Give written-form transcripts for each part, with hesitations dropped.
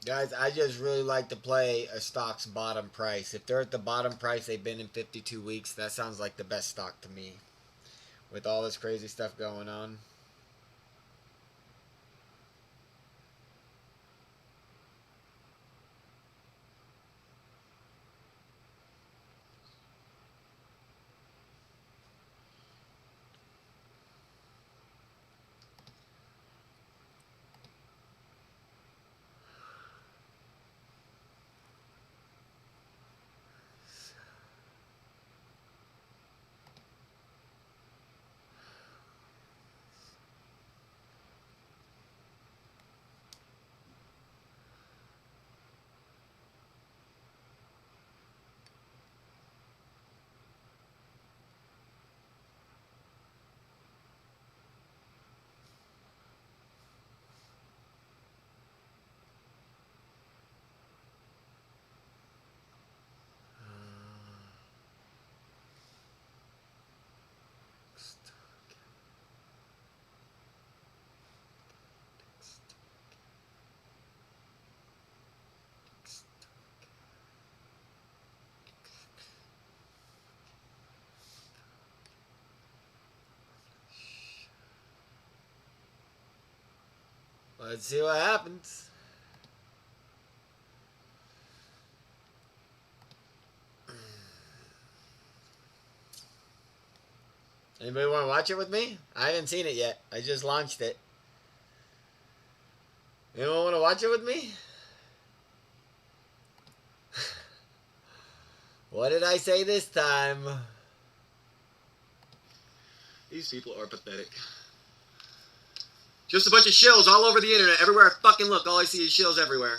Guys, I just really like to play a stock's bottom price. If they're at the bottom price they've been in 52 weeks, that sounds like the best stock to me. With all this crazy stuff going on. Let's see what happens. Anybody want to watch it with me? I haven't seen it yet. I just launched it. Anyone want to watch it with me? What did I say this time? These people are pathetic. Just a bunch of shills all over the internet. Everywhere I fucking look, all I see is shills everywhere.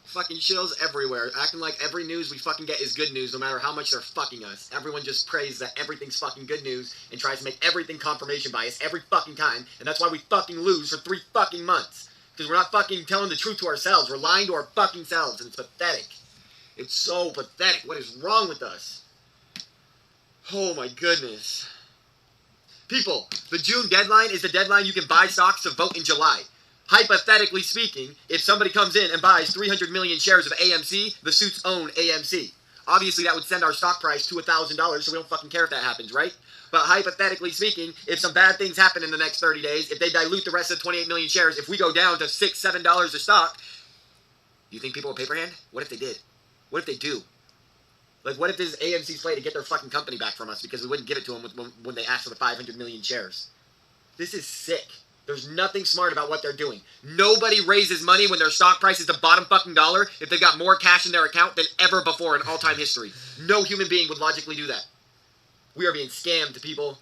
Fucking shills everywhere. Acting like every news we fucking get is good news, no matter how much they're fucking us. Everyone just prays that everything's fucking good news and tries to make everything confirmation bias every fucking time. And that's why we fucking lose for 3 fucking months. Because we're not fucking telling the truth to ourselves. We're lying to our fucking selves, and it's pathetic. It's so pathetic. What is wrong with us? Oh my goodness. People, the June deadline is the deadline you can buy stocks to vote in July. Hypothetically speaking, if somebody comes in and buys 300 million shares of AMC, the suits own AMC. Obviously, that would send our stock price to $1,000, so we don't fucking care if that happens, right? But hypothetically speaking, if some bad things happen in the next 30 days, if they dilute the rest of the 28 million shares, if we go down to $6, $7 a stock, do you think people will paper hand? What if they did? What if they do? Like, what if this is AMC's play to get their fucking company back from us because we wouldn't give it to them when they asked for the 500 million shares? This is sick. There's nothing smart about what they're doing. Nobody raises money when their stock price is the bottom fucking dollar if they've got more cash in their account than ever before in all-time history. No human being would logically do that. We are being scammed, people.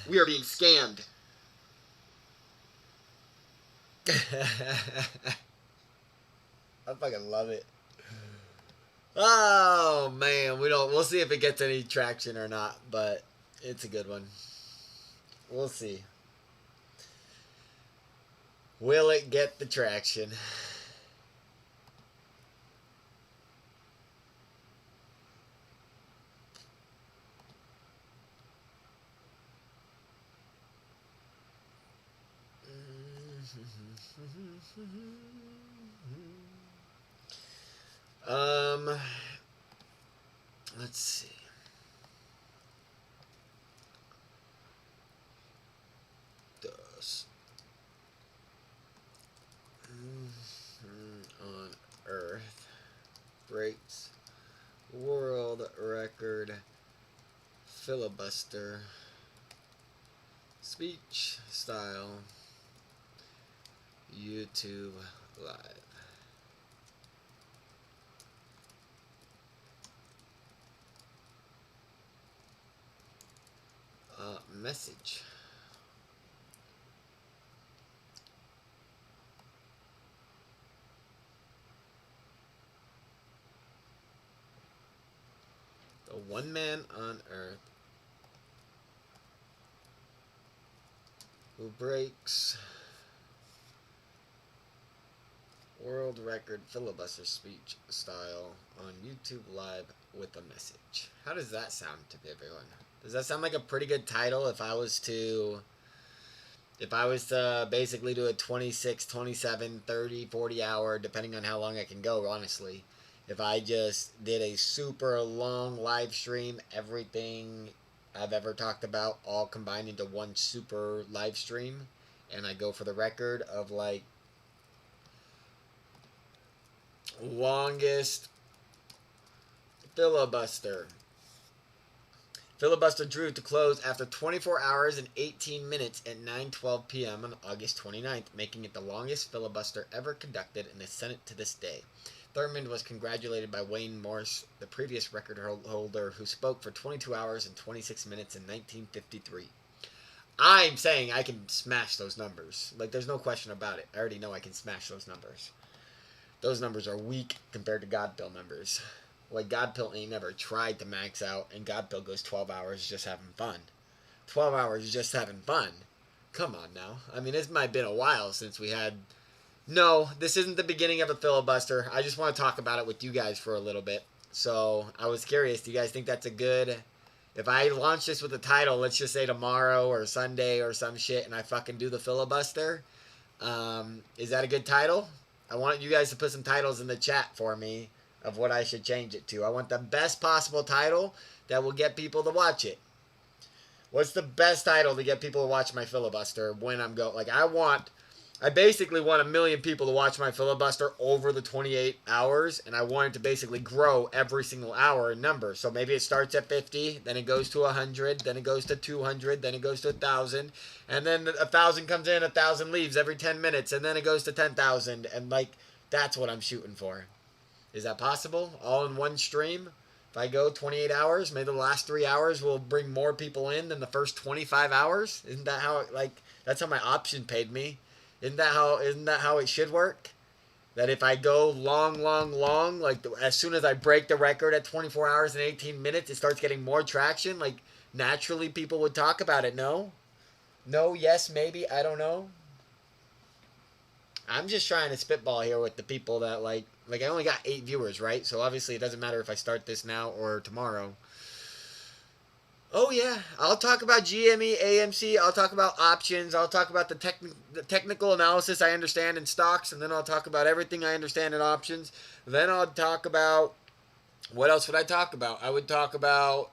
We are being scammed. I fucking love it. Oh man, we'll see if it gets any traction or not, but it's a good one. We'll see. Will it get the traction? Let's see. On Earth breaks world record filibuster speech style YouTube live. Message. The one man on Earth who breaks world record filibuster speech style on YouTube live with a message. How does that sound to everyone? Does that sound like a pretty good title if I was to If I was to basically do a 26, 27, 30, 40 hour, depending on how long I can go, honestly, if I just did a super long live stream, everything I've ever talked about all combined into one super live stream, and I go for the record of like longest filibuster. Filibuster drew to close after 24 hours and 18 minutes at 9:12 p.m. on August 29th, making it the longest filibuster ever conducted in the Senate to this day. Thurmond was congratulated by Wayne Morse, the previous record holder, who spoke for 22 hours and 26 minutes in 1953. I'm saying I can smash those numbers. Like, there's no question about it. I already know I can smash those numbers. Those numbers are weak compared to Godpill numbers. Like, Godpill ain't never tried to max out, and Godpill goes 12 hours just having fun. 12 hours just having fun. Come on now. I mean, it might have been a while since we had... No, this isn't the beginning of a filibuster. I just want to talk about it with you guys for a little bit. So, I was curious. Do you guys think that's a good... If I launch this with a title, let's just say tomorrow or Sunday or some shit, and I fucking do the filibuster, is that a good title? I want you guys to put some titles in the chat for me of what I should change it to. I want the best possible title that will get people to watch it. What's the best title to get people to watch my filibuster when I'm going? Like, I basically want 1 million people to watch my filibuster over the 28 hours, and I want it to basically grow every single hour in number. So maybe it starts at 50, then it goes to 100, then it goes to 200, then it goes to 1,000, and then 1,000 comes in, 1,000 leaves every 10 minutes, and then it goes to 10,000, and like, that's what I'm shooting for. Is that possible? All in one stream? If I go 28 hours, maybe the last 3 hours will bring more people in than the first 25 hours? Isn't that how, that's how my option paid me? Isn't that how it should work? That if I go long, like as soon as I break the record at 24 hours and 18 minutes, it starts getting more traction? Like, naturally people would talk about it, no? No, yes, maybe, I don't know. I'm just trying to spitball here with the people that like I only got 8 viewers, right? So obviously it doesn't matter if I start this now or tomorrow. Oh yeah, I'll talk about GME, AMC, I'll talk about options, I'll talk about the technical analysis I understand in stocks, and then I'll talk about everything I understand in options. Then I'll talk about, what else would I talk about? I would talk about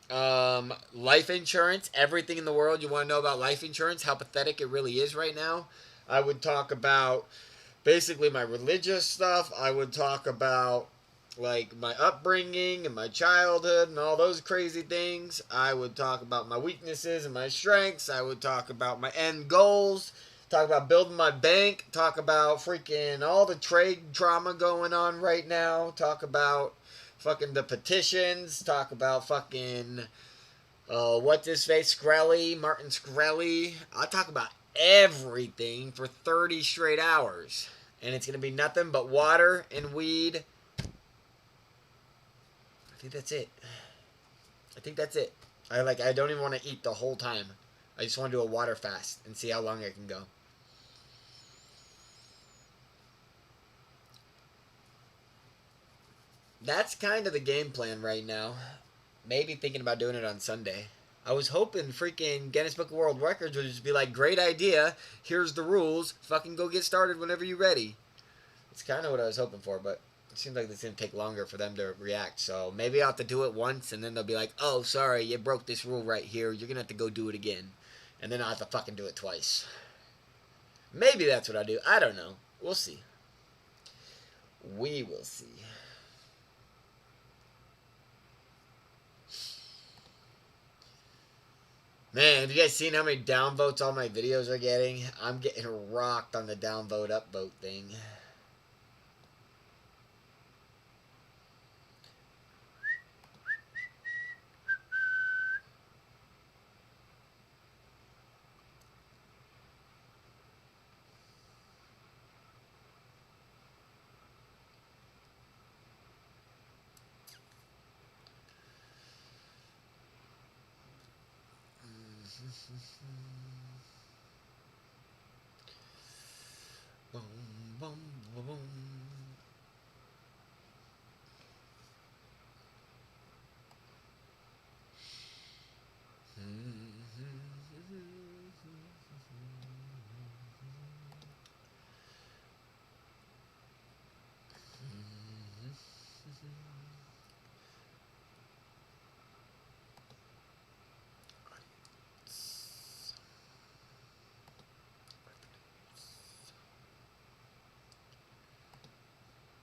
life insurance, everything in the world you want to know about life insurance, how pathetic it really is right now. I would talk about basically my religious stuff. I would talk about like my upbringing and my childhood and all those crazy things. I would talk about my weaknesses and my strengths. I would talk about my end goals. Talk about building my bank. Talk about freaking all the trade drama going on right now. Talk about fucking the petitions. Talk about fucking what's his face, Martin Shkreli. I'll talk about everything for 30 straight hours, and it's gonna be nothing but water and weed. I think that's it. I don't even want to eat the whole time. I just want to do a water fast and see how long I can go. That's kind of the game plan right now. Maybe thinking about doing it on Sunday. I was hoping freaking Guinness Book of World Records would just be like, great idea, here's the rules, fucking go get started whenever you're ready. It's kind of what I was hoping for, but it seems like it's going to take longer for them to react. So maybe I'll have to do it once, and then they'll be like, oh, sorry, you broke this rule right here, you're going to have to go do it again. And then I'll have to fucking do it twice. Maybe that's what I'll do. I don't know. We'll see. We will see. Man, have you guys seen how many downvotes all my videos are getting? I'm getting rocked on the downvote upvote thing. Boom, boom, boom.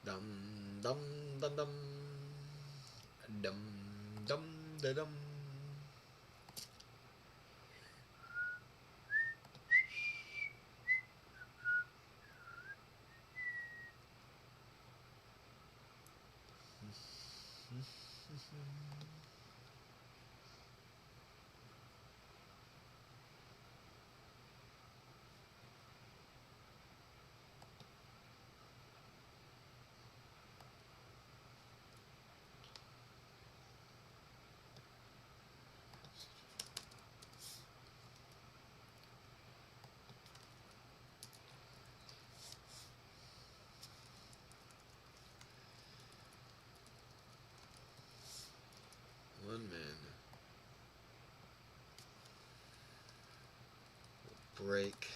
Dum dum dum dum dum dum da dum. One man break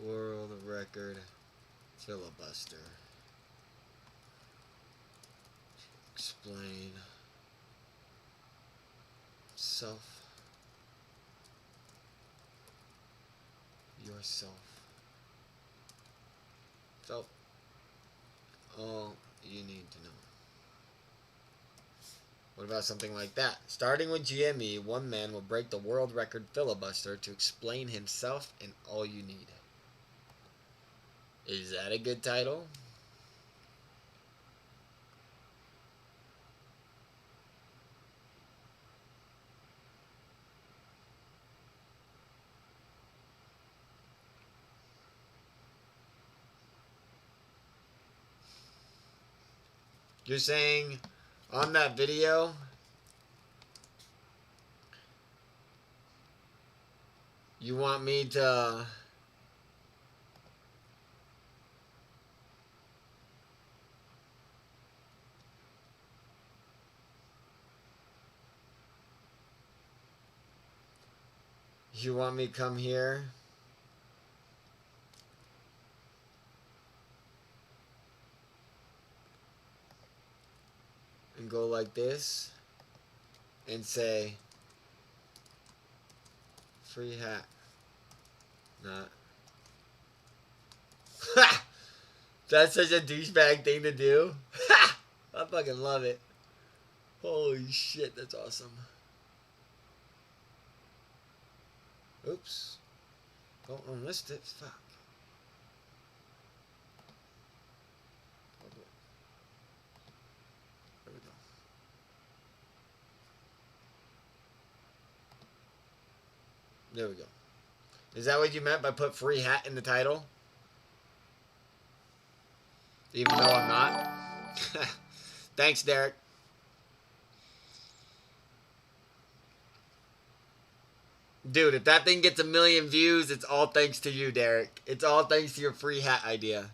world record filibuster. Explain self, yourself. Felt all you need to know. What about something like that? Starting with GME, one man will break the world record filibuster to explain himself and all you need. Is that a good title? You're saying on that video, you want me to come here and go like this and say free hat? Not. Ha! That's such a douchebag thing to do. Ha! I fucking love it. Holy shit, that's awesome. Oops. Don't unlist it. Fuck. There we go. There we go. Is that what you meant by put free hat in the title? Even though I'm not? Thanks, Derek. Dude, if that thing gets 1 million views, it's all thanks to you, Derek. It's all thanks to your free hat idea.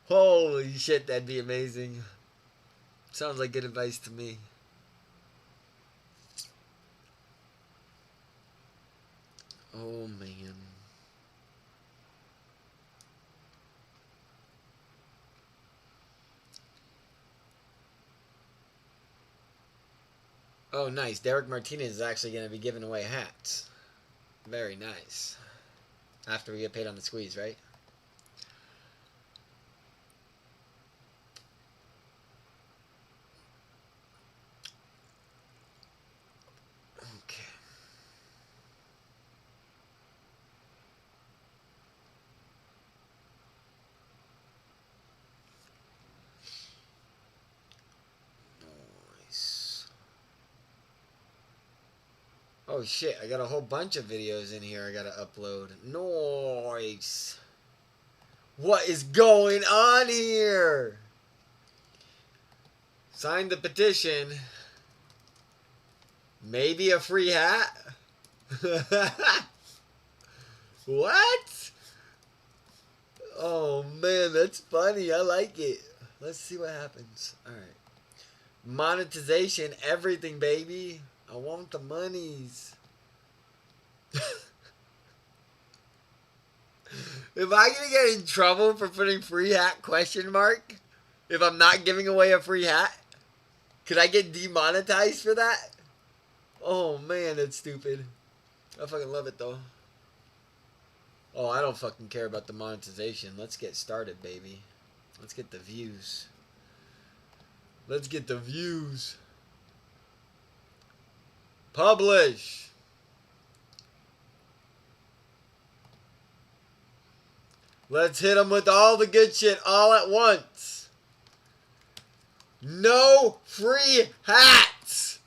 Holy shit, that'd be amazing. Sounds like good advice to me. Oh, man. Oh, nice. Derek Martinez is actually going to be giving away hats. Very nice. After we get paid on the squeeze, right? Okay. Nice. Oh shit, I got a whole bunch of videos in here I gotta upload. Nice. What is going on here? Sign the petition. Maybe a free hat? What? Oh man, that's funny. I like it. Let's see what happens. Alright. Monetization, everything, baby. I want the monies. Am I gonna get in trouble for putting free hat question mark? If I'm not giving away a free hat? Could I get demonetized for that? Oh man, that's stupid. I fucking love it though. Oh, I don't fucking care about the monetization. Let's get started, baby. Let's get the views. Let's get the views. Publish. Let's hit them with all the good shit all at once. No free hats.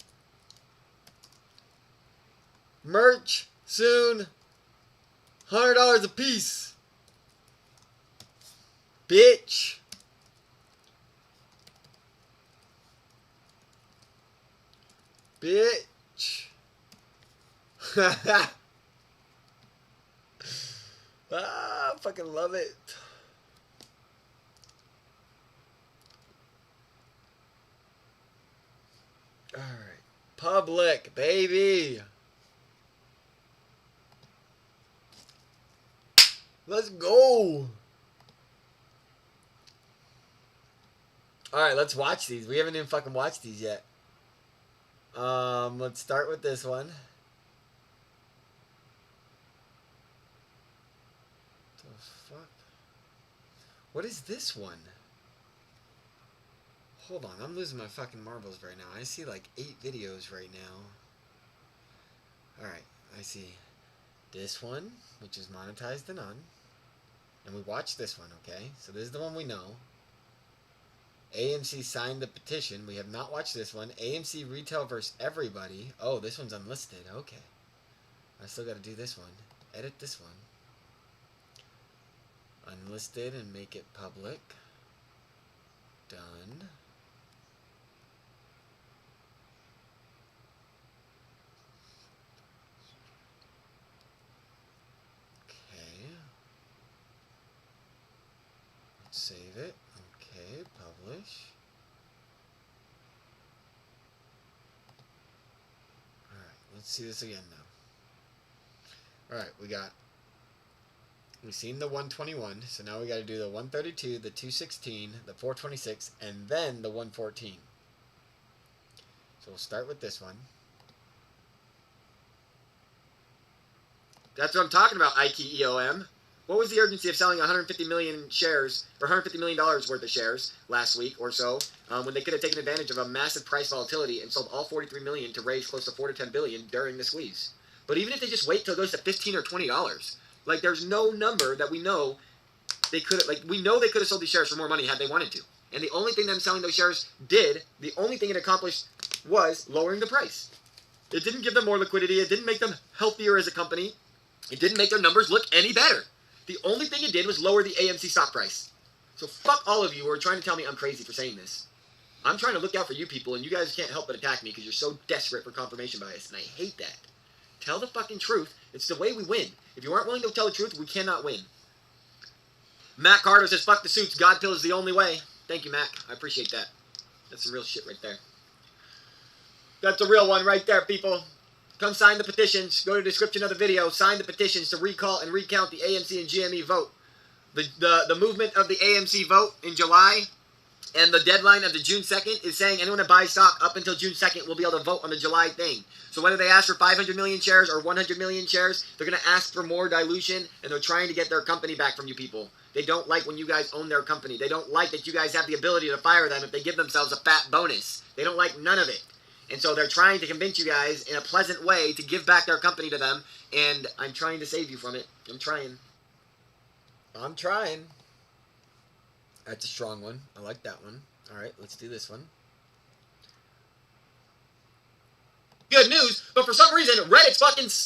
Merch soon. $100 a piece. Bitch. Bitch. I fucking love it. Alright. Public, baby. Let's go. Alright, let's watch these. We haven't even fucking watched these yet. Let's start with this one. The fuck? What is this one? Hold on, I'm losing my fucking marbles right now. I see like 8 videos right now. Alright, I see this one, which is monetized and on. And we watched this one, okay? So this is the one we know. AMC signed the petition. We have not watched this one. AMC retail versus everybody. Oh, this one's unlisted. Okay. I still got to do this one. Edit this one. Unlisted and make it public. Done. Okay. Let's save it. Okay, publish. Alright, let's see this again now. Alright, we've seen the 121, so now we got to do the 132, the 216, the 426, and then the 114. So we'll start with this one. That's what I'm talking about, IKEOM. What was the urgency of selling 150 million shares, or $150 million worth of shares last week or so, when they could have taken advantage of a massive price volatility and sold all 43 million to raise close to 4 to 10 billion during the squeeze? But even if they just wait till it goes to $15 or $20, like there's no number that we know they could have, like we know they could have sold these shares for more money had they wanted to. And the only thing them selling those shares did, the only thing it accomplished was lowering the price. It didn't give them more liquidity. It didn't make them healthier as a company. It didn't make their numbers look any better. The only thing it did was lower the AMC stock price. So fuck all of you who are trying to tell me I'm crazy for saying this. I'm trying to look out for you people, and you guys can't help but attack me because you're so desperate for confirmation bias, and I hate that. Tell the fucking truth. It's the way we win. If you aren't willing to tell the truth, we cannot win. Matt Carter says, fuck the suits. God pill is the only way. Thank you, Matt. I appreciate that. That's some real shit right there. That's a real one right there, people. Come sign the petitions. Go to the description of the video. Sign the petitions to recall and recount the AMC and GME vote. The movement of the AMC vote in July and the deadline of the June 2nd is saying anyone that buys stock up until June 2nd will be able to vote on the July thing. So whether they ask for 500 million shares or 100 million shares, they're going to ask for more dilution, and they're trying to get their company back from you people. They don't like when you guys own their company. They don't like that you guys have the ability to fire them if they give themselves a fat bonus. They don't like none of it. And so they're trying to convince you guys in a pleasant way to give back their company to them, and I'm trying to save you from it. I'm trying. That's a strong one. I like that one. Alright, let's do this one. Good news, but for some reason, Reddit's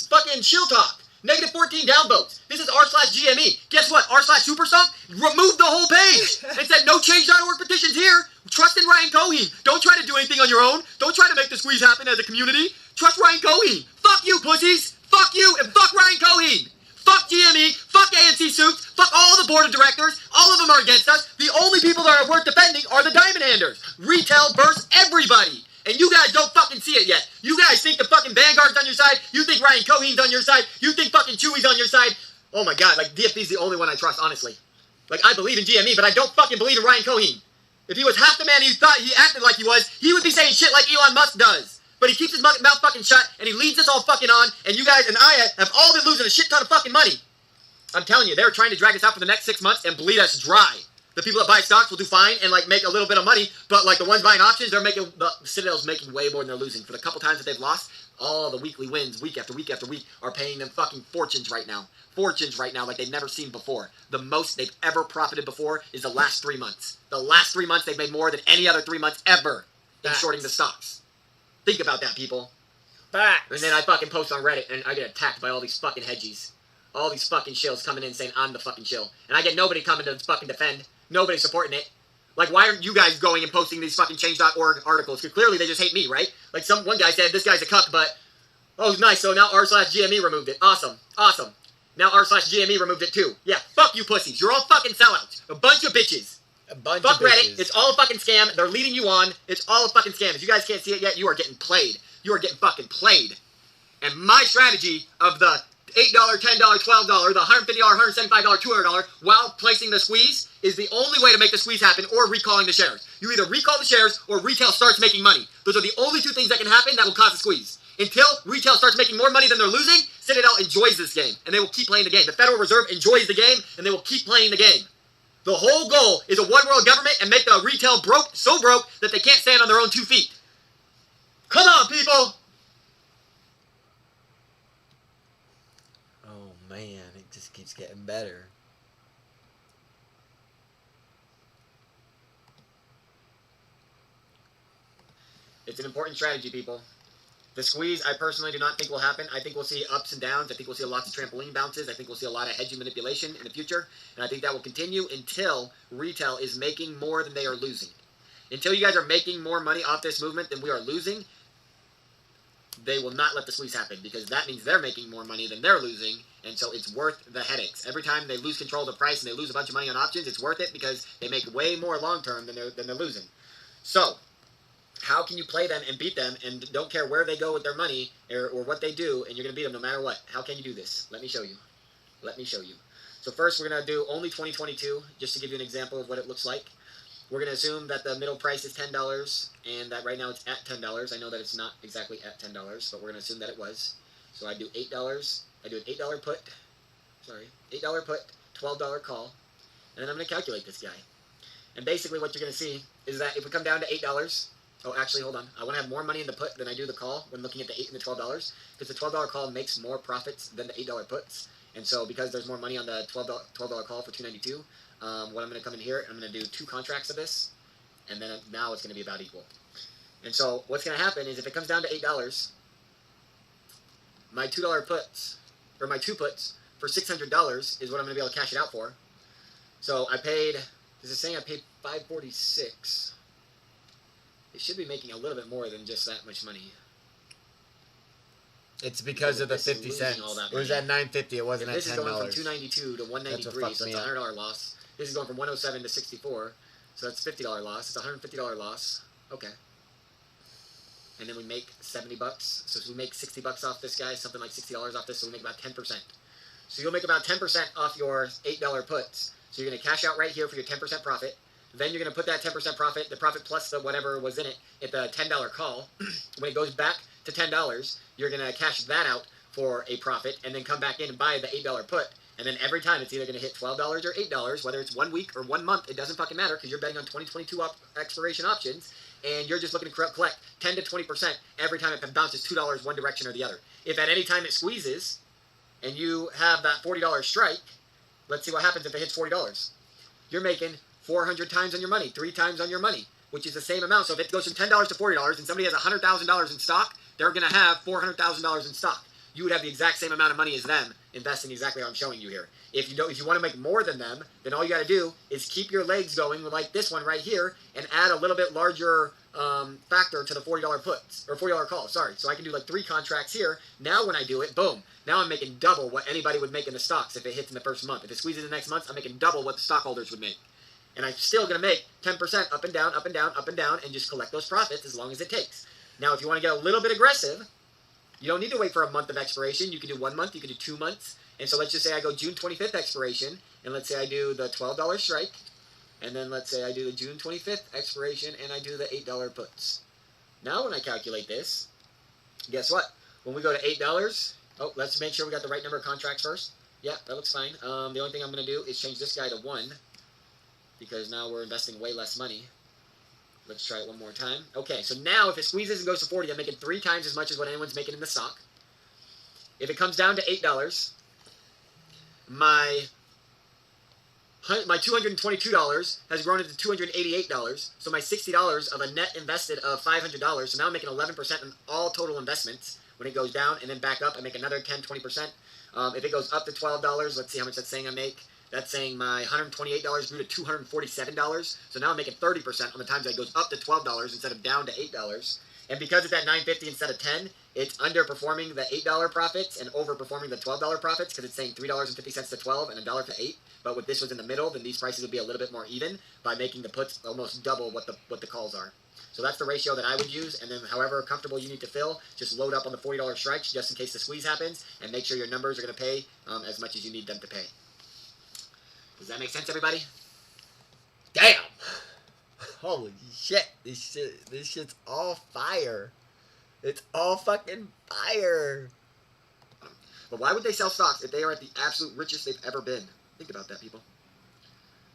fucking shill talk. Negative 14 downvotes. This is r/GME. Guess what? r/Supersong removed the whole page and said no change.org petitions here. Trust in Ryan Cohen. Don't try to do anything on your own. Don't try to make the squeeze happen as a community. Trust Ryan Cohen. Fuck you, pussies. Fuck you and fuck Ryan Cohen. Fuck GME. Fuck ANC Suits. Fuck all the board of directors. All of them are against us. The only people that are worth defending are the Diamond Handers. Retail versus everybody. And you guys don't fucking see it yet. You guys think the fucking Vanguard's on your side. You think Ryan Cohen's on your side. You think fucking Chewy's on your side. Oh my god, like DFB's the only one I trust, honestly. Like I believe in GME, but I don't fucking believe in Ryan Cohen. If he was half the man he thought he acted like he was, he would be saying shit like Elon Musk does. But he keeps his mouth fucking shut, and he leads us all fucking on, and you guys and I have all been losing a shit ton of fucking money. I'm telling you, they're trying to drag us out for the next 6 months and bleed us dry. The people that buy stocks will do fine and like make a little bit of money, but like the ones buying options, the Citadel's making way more than they're losing. For the couple times that they've lost, all the weekly wins, week after week after week, are paying them fucking fortunes right now. Fortunes right now like they've never seen before. The most they've ever profited before is the last 3 months. The last 3 months they've made more than any other 3 months ever in shorting the stocks. Think about that, people. Facts. And then I fucking post on Reddit and I get attacked by all these fucking hedgies. All these fucking shills coming in saying I'm the fucking shill. And I get nobody coming to fucking defend. Nobody supporting it. Like, why aren't you guys going and posting these fucking change.org articles? Because clearly they just hate me, right? Like, one guy said, this guy's a cuck, but, oh, nice, so now r/GME removed it. Awesome. Awesome. Now r/GME removed it too. Yeah, fuck you pussies. You're all fucking sellouts. A bunch of bitches. Fuck Reddit. It's all a fucking scam. They're leading you on. It's all a fucking scam. If you guys can't see it yet, you are getting played. You are getting fucking played. And my strategy of the $8, $10, $12, the $150, $175, $200, while placing the squeeze, is the only way to make the squeeze happen, or recalling the shares. You either recall the shares, or retail starts making money. Those are the only two things that can happen that will cause a squeeze. Until retail starts making more money than they're losing, Citadel enjoys this game, and they will keep playing the game. The Federal Reserve enjoys the game, and they will keep playing the game. The whole goal is a one-world government and make the retail so broke that they can't stand on their own 2 feet. Come on, people! Oh, man, it just keeps getting better. It's an important strategy, people. The squeeze, I personally do not think will happen. I think we'll see ups and downs. I think we'll see lots of trampoline bounces. I think we'll see a lot of hedging manipulation in the future. And I think that will continue until retail is making more than they are losing. Until you guys are making more money off this movement than we are losing, they will not let the squeeze happen, because that means they're making more money than they're losing, and so it's worth the headaches. Every time they lose control of the price and they lose a bunch of money on options, it's worth it because they make way more long-term than they're losing. So, how can you play them and beat them and don't care where they go with their money or what they do, and you're going to beat them no matter what? How can you do this? Let me show you. Let me show you. So first, we're going to do only 2022, just to give you an example of what it looks like. We're going to assume that the middle price is $10, and that right now it's at $10. I know that it's not exactly at $10, but we're going to assume that it was. So I do $8. I do an $8 put. Sorry, $8 put, $12 call, and then I'm going to calculate this guy. And basically what you're going to see is that if we come down to $8, oh, actually, hold on. I want to have more money in the put than I do the call when looking at the $8 and the $12, because the $12 call makes more profits than the $8 puts. And so because there's more money on the $12 call for $292, what I'm going to come in here, I'm going to do 2 contracts of this, and then now it's going to be about equal. And so what's going to happen is if it comes down to $8, my $2 puts, or my 2 puts for $600 is what I'm going to be able to cash it out for. So I paid, this is saying I paid $546. It should be making a little bit more than just that much money. It's because of the 50 cents. It was at $9.50. It wasn't at $10. This is going from $292 to $193, so it's a $100 loss. This is going from $107 to $64, so that's a $50 loss. It's a $150 loss. Okay. And then we make $70. So we make $60 off this guy, something like $60 off this, so we make about 10%. So you'll make about 10% off your $8 puts. So you're going to cash out right here for your 10% profit. Then you're going to put that 10% profit, the profit plus the whatever was in it, at the $10 call. When it goes back to $10, you're going to cash that out for a profit, and then come back in and buy the $8 put. And then every time it's either going to hit $12 or $8, whether it's 1 week or 1 month, it doesn't fucking matter, because you're betting on 2022 expiration options, and you're just looking to collect 10 to 20% every time it bounces $2 one direction or the other. If at any time it squeezes, and you have that $40 strike, let's see what happens if it hits $40. You're making 400 times on your money, 3 times on your money, which is the same amount. So if it goes from $10 to $40 and somebody has $100,000 in stock, they're going to have $400,000 in stock. You would have the exact same amount of money as them, investing exactly what I'm showing you here. If you want to make more than them, then all you got to do is keep your legs going like this one right here, and add a little bit larger factor to the $40 puts, or $40 call, sorry. So I can do like 3 contracts here. Now when I do it, boom. Now I'm making double what anybody would make in the stocks if it hits in the first month. If it squeezes in the next month, I'm making double what the stockholders would make. And I'm still going to make 10% up and down, up and down, up and down, and just collect those profits as long as it takes. Now, if you want to get a little bit aggressive, you don't need to wait for a month of expiration. You can do 1 month, you can do 2 months. And so let's just say I go June 25th expiration, and let's say I do the $12 strike, and then let's say I do the June 25th expiration, and I do the $8 puts. Now when I calculate this, guess what? When we go to $8, oh, let's make sure we got the right number of contracts first. Yeah, that looks fine. The only thing I'm going to do is change this guy to 1 because now we're investing way less money. Let's try it one more time. Okay, so now if it squeezes and goes to 40, I'm making 3 times as much as what anyone's making in the stock. If it comes down to $8, my $222 has grown into $288. So my $60 of a net invested of $500. So now I'm making 11% on all total investments. When it goes down and then back up, I make another 10, 20%. If it goes up to $12, let's see how much that's saying I make. That's saying my $128 grew to $247. So now I'm making 30% on the times that it goes up to $12 instead of down to $8. And because it's at $9.50 instead of $10, it's underperforming the $8 profits and overperforming the $12 profits because it's saying $3.50 to $12 and $1 to $8. But if this was in the middle, then these prices would be a little bit more even by making the puts almost double what the calls are. So that's the ratio that I would use, and then however comfortable you need to fill, just load up on the $40 strikes just in case the squeeze happens, and make sure your numbers are going to pay as much as you need them to pay. Does that make sense, everybody? Damn! Holy shit, this shit's all fire. It's all fucking fire. But why would they sell stocks if they are at the absolute richest they've ever been? Think about that, people.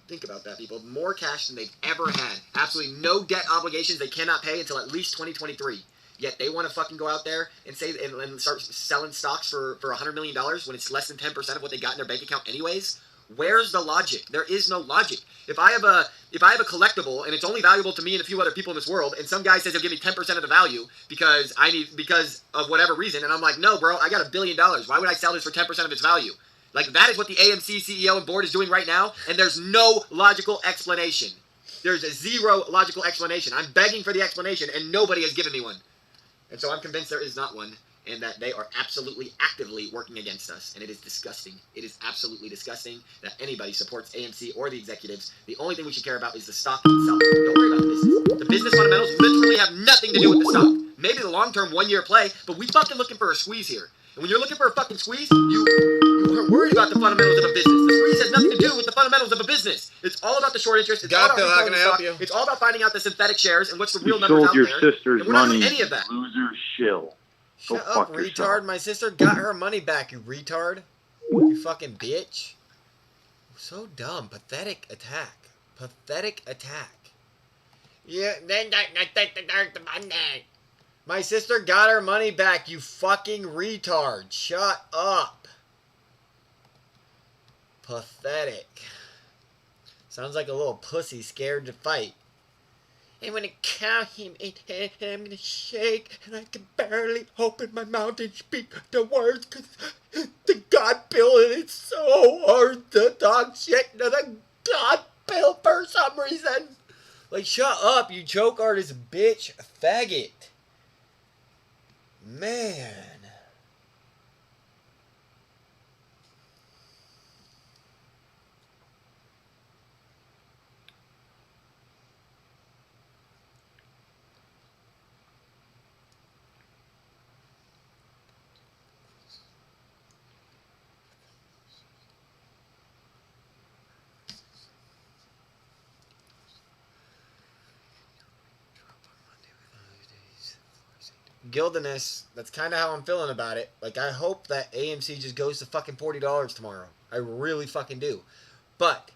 Think about that, people. More cash than they've ever had. Absolutely no debt obligations they cannot pay until at least 2023. Yet they want to fucking go out there and say and start selling stocks for $100 million when it's less than 10% of what they got in their bank account anyways. Where's the logic? There is no logic. If I have a collectible and it's only valuable to me and a few other people in this world, and some guy says he'll give me 10% of the value because of whatever reason, and I'm like, no, bro, I got $1 billion. Why would I sell this for 10% of its value? Like, that is what the AMC CEO and board is doing right now, and there's no logical explanation. There's a zero logical explanation. I'm begging for the explanation, and nobody has given me one. And so I'm convinced there is not one, and that they are absolutely actively working against us, and it is disgusting. It is absolutely disgusting that anybody supports AMC or the executives. The only thing we should care about is the stock itself. Don't worry about the business. The business fundamentals literally have nothing to do with the stock. Maybe the long-term one-year play, but we fucking looking for a squeeze here. And when you're looking for a fucking squeeze, you are worried about the fundamentals of a business. The squeeze has nothing to do with the fundamentals of a business. It's all about the short interest. It's all about how can I help you? It's all about finding out the synthetic shares and what's the real You numbers sold out your there. sister's And we're not doing money, any of that. loser shill. Go Shut fuck up, yourself. retard. My sister got her money back, you retard. You fucking bitch. So dumb. Pathetic attack. Pathetic attack. Yeah, my sister got her money back, you fucking retard. Shut up. Pathetic. Sounds like a little pussy scared to fight. I'm gonna count him and I'm gonna shake and I can barely open my mouth and speak the words because the God bill and it's so hard to talk shit to the God bill for some reason. Like, shut up, you joke artist bitch faggot. Man. Gildiness, that's kind of how I'm feeling about it. Like, I hope that AMC just goes to fucking $40 tomorrow. I really fucking do. But,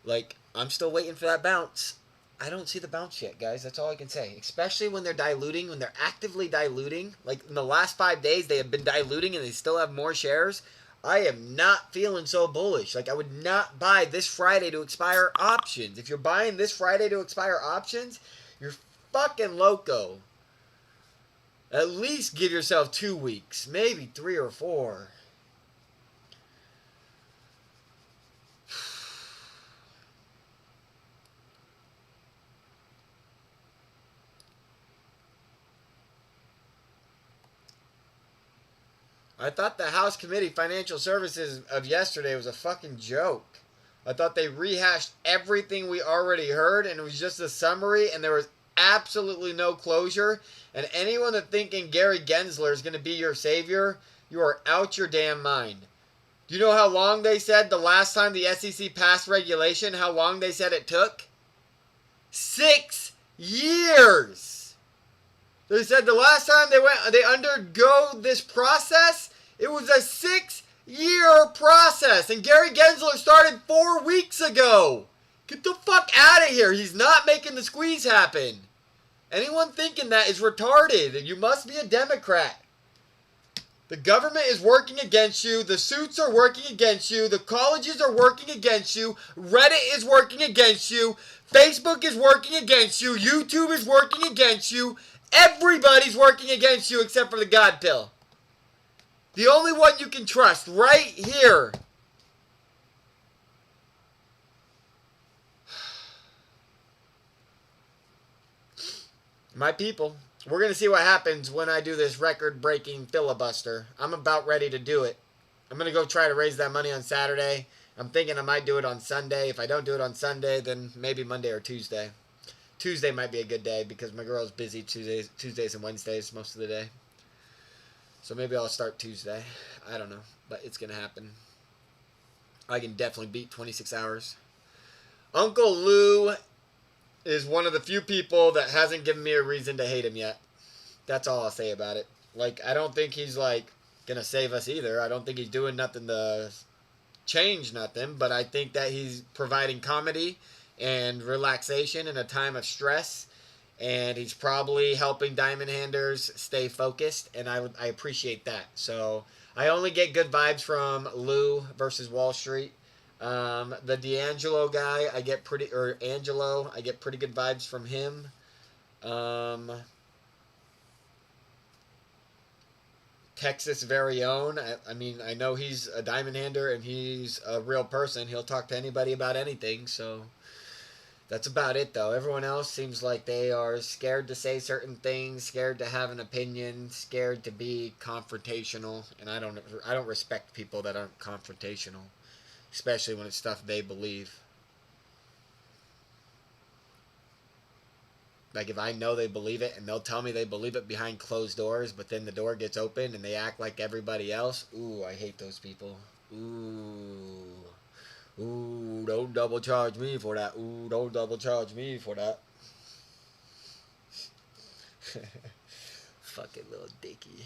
like, I'm still waiting for that bounce. I don't see the bounce yet, guys. That's all I can say. Especially when they're diluting, when they're actively diluting. Like, in the last 5 days, they have been diluting and they still have more shares. I am not feeling so bullish. Like, I would not buy this Friday to expire options. If you're buying this Friday to expire options, you're fucking loco. At least give yourself 2 weeks, maybe 3 or 4. I thought the House Committee Financial Services of yesterday was a fucking joke. I thought they rehashed everything we already heard and it was just a summary and there was absolutely no closure. And anyone that thinking Gary Gensler is going to be your savior, you are out your damn mind. Do you know how long they said the last time the SEC passed regulation, how long they said it took? 6 years. They said the last time they undergo this process, it was a year process, and Gary Gensler started 4 weeks ago. Get the fuck out of here. He's not making the squeeze happen. Anyone thinking that is retarded. You must be a Democrat. The government is working against you. The suits are working against you. The colleges are working against you. Reddit is working against you. Facebook is working against you. YouTube is working against you. Everybody's working against you except for the God pill. The only one you can trust right here. My people, we're going to see what happens when I do this record-breaking filibuster. I'm about ready to do it. I'm going to go try to raise that money on Saturday. I'm thinking I might do it on Sunday. If I don't do it on Sunday, then maybe Monday or Tuesday. Tuesday might be a good day because my girl's busy Tuesdays and Wednesdays most of the day. So maybe I'll start Tuesday. I don't know, but it's going to happen. I can definitely beat 26 hours. Uncle Lou is one of the few people that hasn't given me a reason to hate him yet. That's all I'll say about it. Like, I don't think he's, like, going to save us either. I don't think he's doing nothing to change nothing, but I think that he's providing comedy and relaxation in a time of stress, and he's probably helping diamond handers stay focused, and I appreciate that. So I only get good vibes from Lou versus Wall Street. The D'Angelo guy, I get pretty good vibes from him. Texas' very own. I mean, I know he's a diamond hander and he's a real person. He'll talk to anybody about anything, so that's about it, though. Everyone else seems like they are scared to say certain things, scared to have an opinion, scared to be confrontational, and I don't respect people that aren't confrontational, especially when it's stuff they believe. Like, if I know they believe it and they'll tell me they believe it behind closed doors, but then the door gets open and they act like everybody else, ooh, I hate those people. Ooh, don't double charge me for that. Ooh, don't double charge me for that. Fucking little dicky.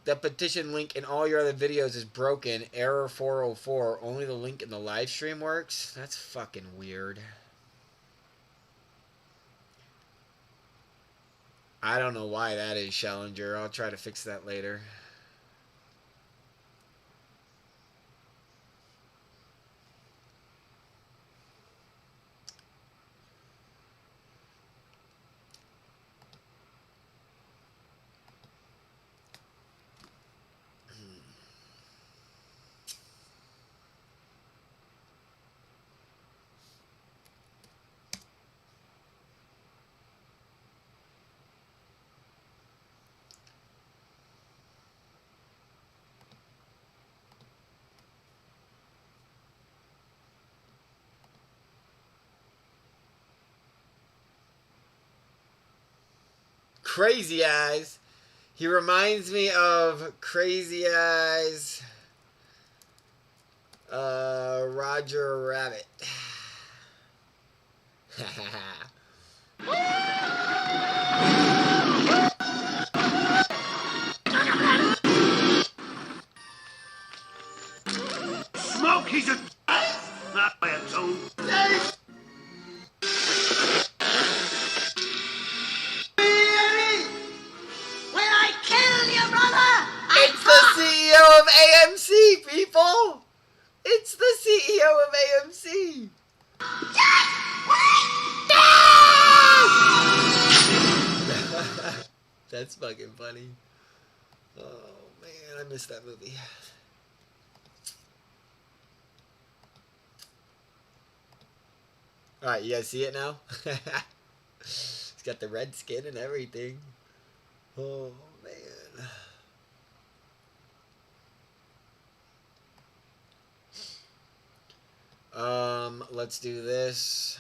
The petition link in all your other videos is broken. Error 404. Only the link in the live stream works? That's fucking weird. I don't know why that is, Schellinger. I'll try to fix that later. Crazy Eyes. He reminds me of Crazy Eyes. Roger Rabbit. Smoke, he's a not by a tone. It's the CEO of AMC, people! It's the CEO of AMC! That's fucking funny. Oh, man, I missed that movie. Alright, you guys see it now? It's got the red skin and everything. Oh, man. Let's do this.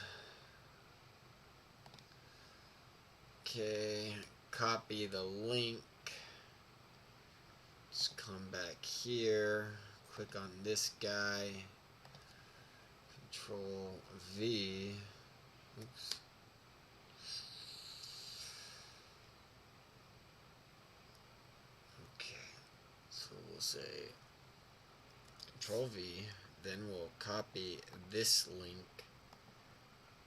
Okay, copy the link. Just come back here, click on this guy, Control V. Oops. say Control V, then we'll copy this link,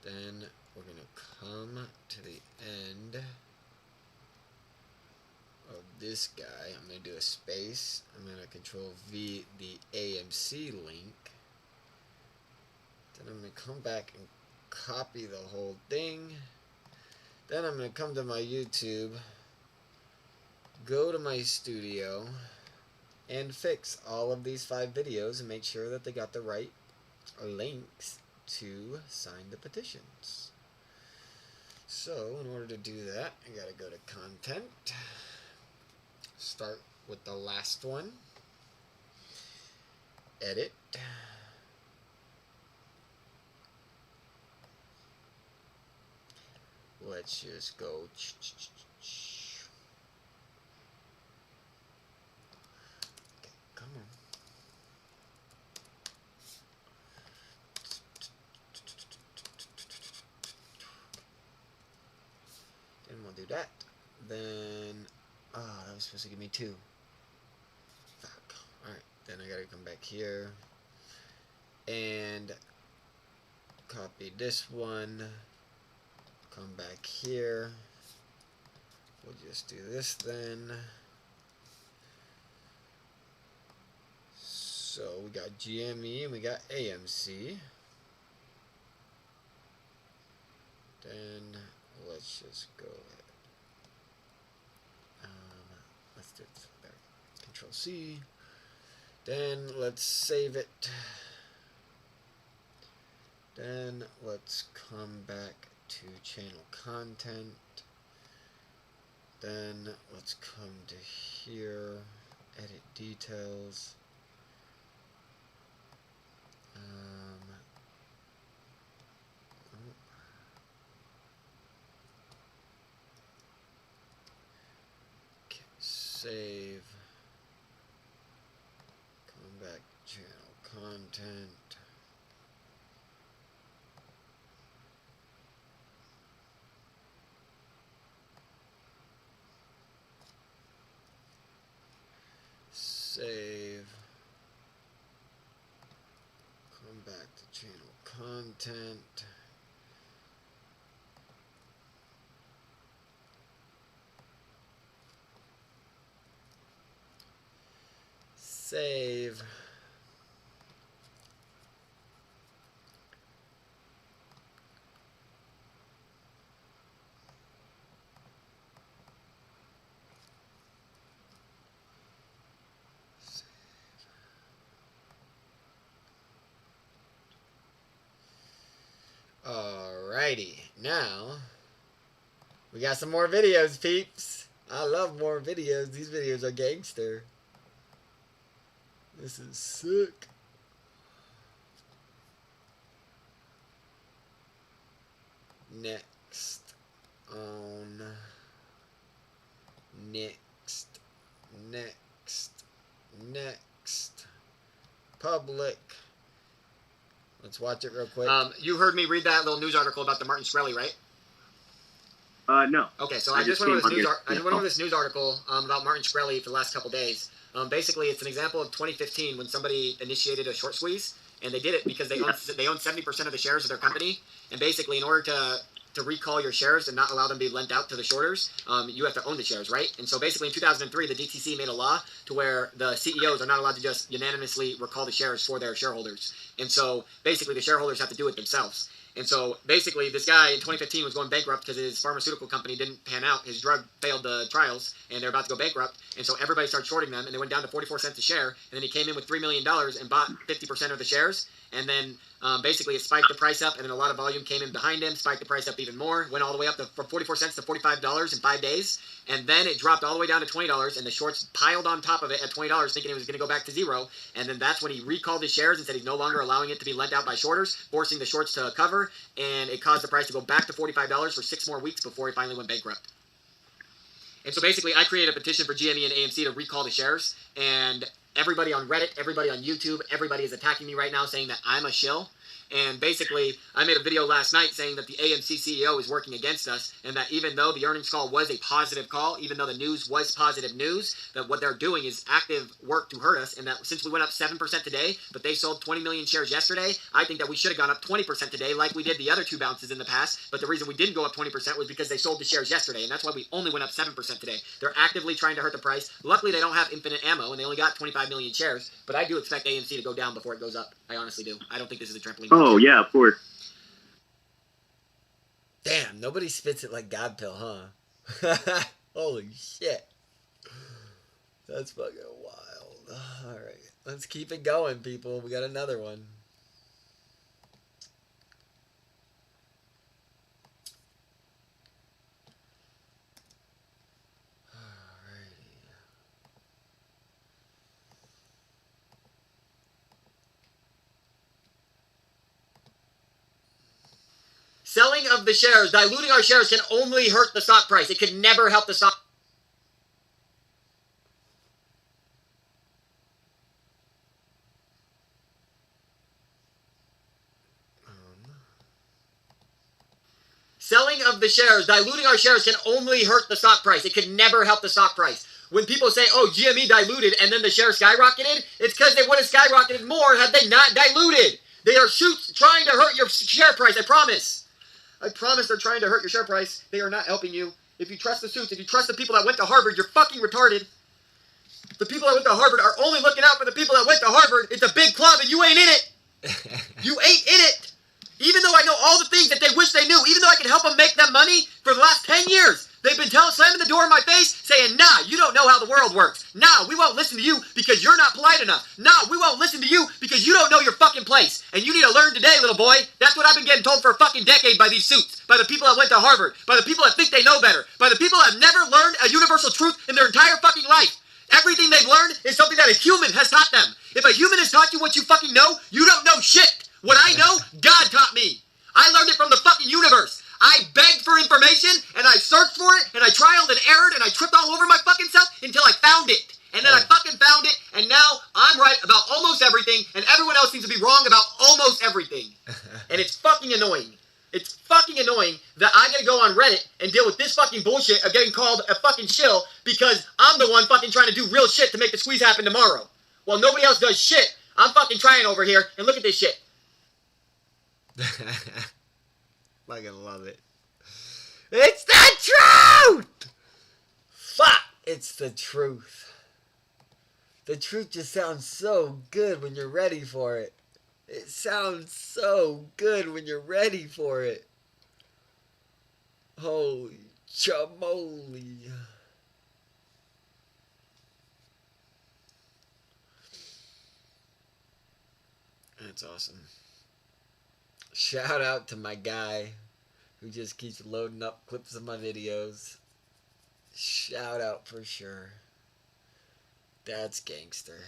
then we're going to come to the end of this guy. I'm going to do a space. I'm going to Control V the AMC link. Then I'm going to come back and copy the whole thing. Then I'm going to come to my YouTube, go to my studio, and fix all of these 5 videos and make sure that they got the right links to sign the petitions. So in order to do that, I gotta go to content, start with the last one, edit, let's just go okay, come on. Then we'll do that. Then, that was supposed to give me 2. Fuck. Alright, then I gotta come back here and copy this one, come back here, we'll just do this then. So we got GME and we got AMC. Then let's just go ahead. Let's do it there. Control C. Then let's save it. Then let's come back to channel content. Then let's come to here, edit details. Okay, save. Come back, channel content. Save. Come back to channel content. Save. Alrighty, now we got some more videos, peeps. I love more videos. These videos are gangster. This is sick. Next on next public. Let's watch it real quick. You heard me read that little news article about the Martin Shkreli, right? No. Okay, so I just went over this news article about Martin Shkreli for the last couple days. Basically, it's an example of 2015 when somebody initiated a short squeeze, and they did it because they own 70% of the shares of their company, and basically in order to recall your shares and not allow them to be lent out to the shorters, you have to own the shares, right? And so basically in 2003, the DTC made a law to where the CEOs are not allowed to just unanimously recall the shares for their shareholders. And so basically the shareholders have to do it themselves. And so basically this guy in 2015 was going bankrupt because his pharmaceutical company didn't pan out. His drug failed the trials and they're about to go bankrupt. And so everybody started shorting them and they went down to 44 cents a share. And then he came in with $3 million and bought 50% of the shares. And then basically it spiked the price up and then a lot of volume came in behind him, spiked the price up even more, went all the way up from 44 cents to $45 in 5 days. And then it dropped all the way down to $20 and the shorts piled on top of it at $20 thinking it was going to go back to zero. And then that's when he recalled his shares and said he's no longer allowing it to be lent out by shorters, forcing the shorts to cover. And it caused the price to go back to $45 for 6 more weeks before he finally went bankrupt. And so basically I created a petition for GME and AMC to recall the shares. And everybody on Reddit, everybody on YouTube, everybody is attacking me right now saying that I'm a shill. And basically, I made a video last night saying that the AMC CEO is working against us, and that even though the earnings call was a positive call, even though the news was positive news, that what they're doing is active work to hurt us, and that since we went up 7% today, but they sold 20 million shares yesterday, I think that we should have gone up 20% today like we did the other two bounces in the past, but the reason we didn't go up 20% was because they sold the shares yesterday, and that's why we only went up 7% today. They're actively trying to hurt the price. Luckily, they don't have infinite ammo, and they only got 25 million shares, but I do expect AMC to go down before it goes up. I honestly do. I don't think this is a trampoline. Oh, yeah, of course. Damn, nobody spits it like God Pill, huh? Holy shit. That's fucking wild. Alright, let's keep it going, people. We got another one. Selling of the shares, diluting our shares can only hurt the stock price. It could never help the stock. Selling of the shares, diluting our shares can only hurt the stock price. It could never help the stock price. When people say, oh, GME diluted and then the share skyrocketed, it's because they would have skyrocketed more had they not diluted. They are shoots trying to hurt your share price, I promise. I promise they're trying to hurt your share price. They are not helping you. If you trust the suits, if you trust the people that went to Harvard, you're fucking retarded. The people that went to Harvard are only looking out for the people that went to Harvard. It's a big club and you ain't in it. You ain't in it. Even though I know all the things that they wish they knew, even though I can help them make them money for the last 10 years, they've been slamming the door in my face saying, nah, you don't know how the world works. Nah, we won't listen to you because you're not polite enough. Nah, we won't listen to you because you don't know your fucking place. And you need to learn today, little boy. That's what I've been getting told for a fucking decade by these suits, by the people that went to Harvard, by the people that think they know better, by the people that have never learned a universal truth in their entire fucking life. Everything they've learned is something that a human has taught them. If a human has taught you what you fucking know, you don't know shit. What I know, God taught me. I learned it from the fucking universe. I begged for information, and I searched for it, and I trialed and errored, and I tripped all over my fucking self until I found it. And then I fucking found it, and now I'm right about almost everything, and everyone else seems to be wrong about almost everything. And it's fucking annoying. It's fucking annoying that I gotta go on Reddit and deal with this fucking bullshit of getting called a fucking shill because I'm the one fucking trying to do real shit to make the squeeze happen tomorrow. While nobody else does shit, I'm fucking trying over here, and look at this shit. Fucking love it. It's the truth! Fuck! It's the truth. The truth just sounds so good when you're ready for it. It sounds so good when you're ready for it. Holy chamoly. That's awesome. Shout out to my guy who just keeps loading up clips of my videos. Shout out for sure. That's gangster.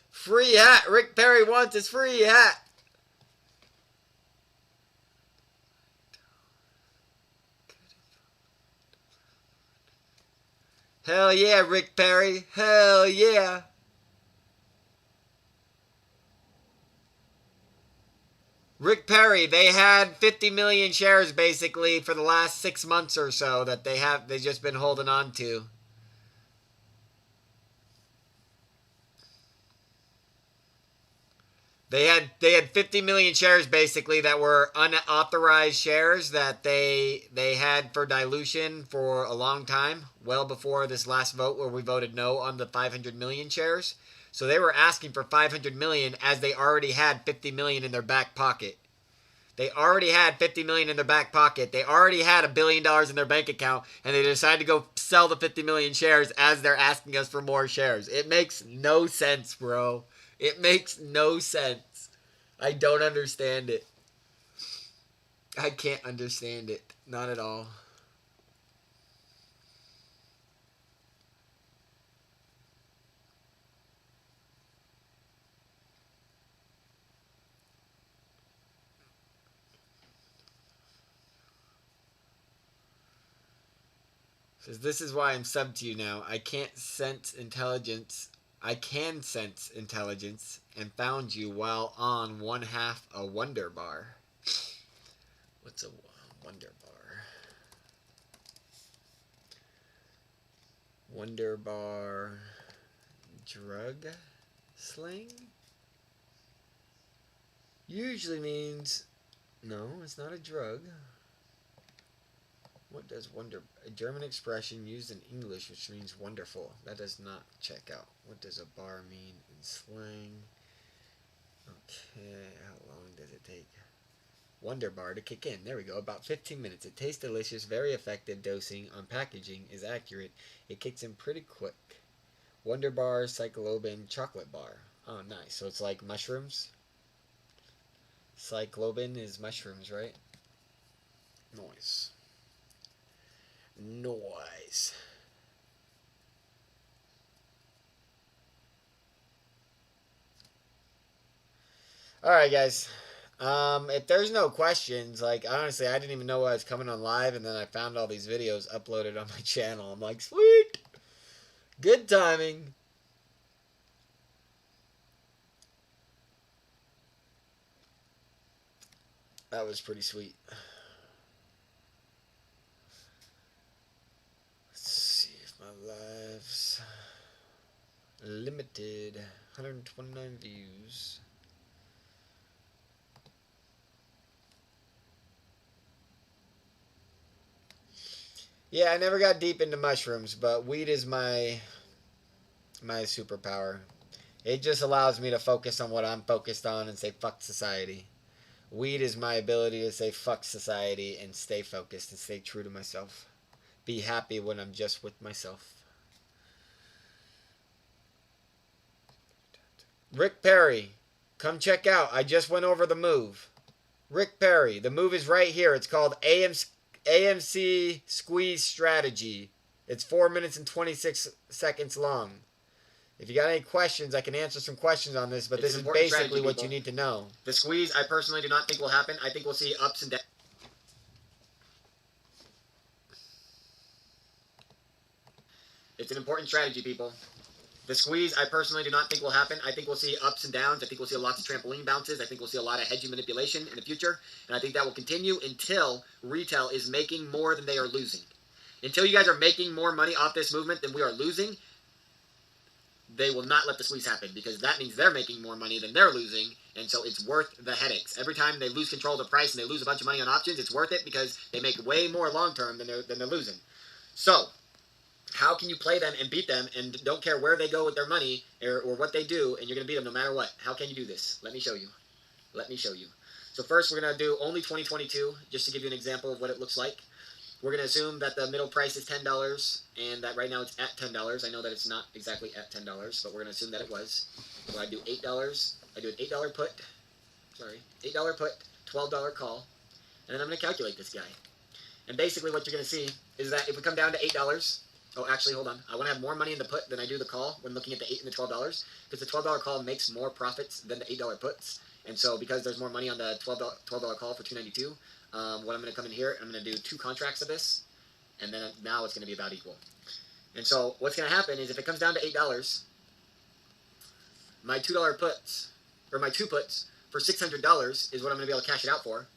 Free hat! Rick Perry wants his free hat! Hell yeah, Rick Perry! Hell yeah! Rick Perry, they had 50 million shares basically for the last 6 months or so that they've just been holding on to. They had 50 million shares basically that were unauthorized shares that they had for dilution for a long time, well before this last vote where we voted no on the 500 million shares. So they were asking for 500 million as they already had 50 million in their back pocket. They already had 50 million in their back pocket. They already had $1 billion in their bank account, and they decided to go sell the 50 million shares as they're asking us for more shares. It makes no sense, bro. It makes no sense. I don't understand it. I can't understand it. Not at all. Says, this is why I'm sub to you now. I can't sense intelligence. I can sense intelligence and found you while on one half a wonder bar. What's a wonder bar? Wonder bar drug slang? Usually means, no, it's not a drug. What does wonder, a German expression used in English which means wonderful. That does not check out. What does a bar mean in slang? Okay, how long does it take? Wonder bar to kick in. There we go. About 15 minutes. It tastes delicious, very effective. Dosing on packaging is accurate. It kicks in pretty quick. Wonder bar, cyclobin, chocolate bar. Oh, nice. So it's like mushrooms. Cyclobin is mushrooms, right? Nice. Noise. Alright, guys. If there's no questions, like, honestly, I didn't even know I was coming on live, and then I found all these videos uploaded on my channel. I'm like, sweet! Good timing. That was pretty sweet. Let's see if my live's limited. 129 views. Yeah, I never got deep into mushrooms, but weed is my superpower. It just allows me to focus on what I'm focused on and say fuck society. Weed is my ability to say fuck society and stay focused and stay true to myself. Be happy when I'm just with myself. Rick Perry, come check out. I just went over the move. Rick Perry, the move is right here. It's called AMC Squeeze Strategy. It's 4 minutes and 26 seconds long. If you got any questions, I can answer some questions on this, but this is basically what you need to know. The squeeze, I personally do not think will happen. I think we'll see ups and downs. It's an important strategy, people. The squeeze, I personally do not think will happen. I think we'll see ups and downs. I think we'll see lots of trampoline bounces. I think we'll see a lot of hedging manipulation in the future. And I think that will continue until retail is making more than they are losing. Until you guys are making more money off this movement than we are losing, they will not let the squeeze happen, because that means they're making more money than they're losing, and so it's worth the headaches. Every time they lose control of the price and they lose a bunch of money on options, it's worth it because they make way more long-term than they're losing. So, how can you play them and beat them and don't care where they go with their money or what they do, and you're going to beat them no matter what? How can you do this? Let me show you. Let me show you. So first, we're going to do only 2022, just to give you an example of what it looks like. We're going to assume that the middle price is $10 and that right now it's at $10. I know that it's not exactly at $10, but we're going to assume that it was. So I do $8. I do an $8 put. Sorry, $8 put, $12 call. And then I'm going to calculate this guy. And basically what you're going to see is that if we come down to $8, oh, actually, hold on. I want to have more money in the put than I do the call when looking at the $8 and the $12, because the $12 call makes more profits than the $8 puts. And so because there's more money on the $12 call for $292, what I'm going to come in here, I'm going to do 2 contracts of this, and then now it's going to be about equal. And so what's going to happen is if it comes down to $8, my $2 puts, or my 2 puts for $600 is what I'm going to be able to cash it out for.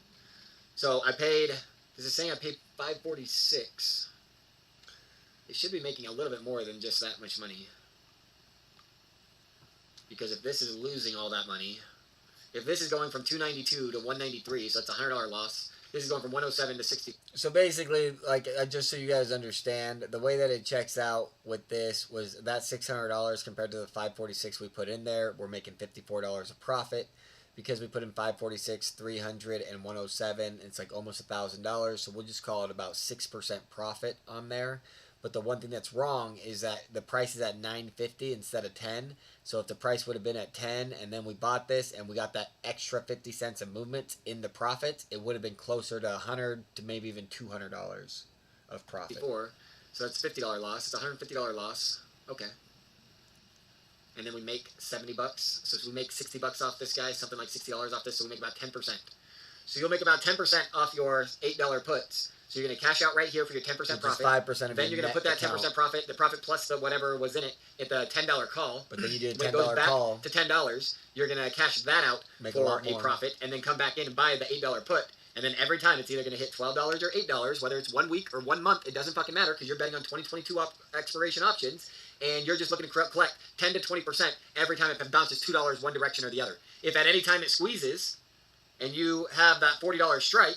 So I paid, this is saying I paid $546. It should be making a little bit more than just that much money. Because if this is losing all that money, if this is going from $292 to $193, so that's a $100 loss. This is going from $107 to $60. So basically, like, just so you guys understand, the way that it checks out with this was that $600 compared to the $546 we put in there. We're making $54 of profit because we put in $546, $300, and $107. It's like almost $1,000. So we'll just call it about 6% profit on there. But the one thing that's wrong is that the price is at $9.50 instead of $10. So if the price would have been at $10 and then we bought this and we got that extra 50 cents of movement in the profit, it would have been closer to $100 to maybe even $200 of profit. Before, so that's $50 loss. It's a $150 loss. Okay. And then we make $70. So if we make $60 off this guy, something like $60 off this, so we make about 10%. So you'll make about 10% off your $8 puts. So you're going to cash out right here for your 10% Which is profit. 5% of Then your you're going to net put that account. 10% profit, the profit plus the whatever was in it, at the $10 call. But then you do a When it goes $10 back call. to $10, you're going to cash that out Make for a a profit, and then come back in and buy the $8 put. And then every time it's either going to hit $12 or $8, whether it's 1 week or 1 month, it doesn't fucking matter because you're betting on 2022 expiration options, and you're just looking to collect 10 to 20% every time it bounces $2 one direction or the other. If at any time it squeezes, and you have that $40 strike,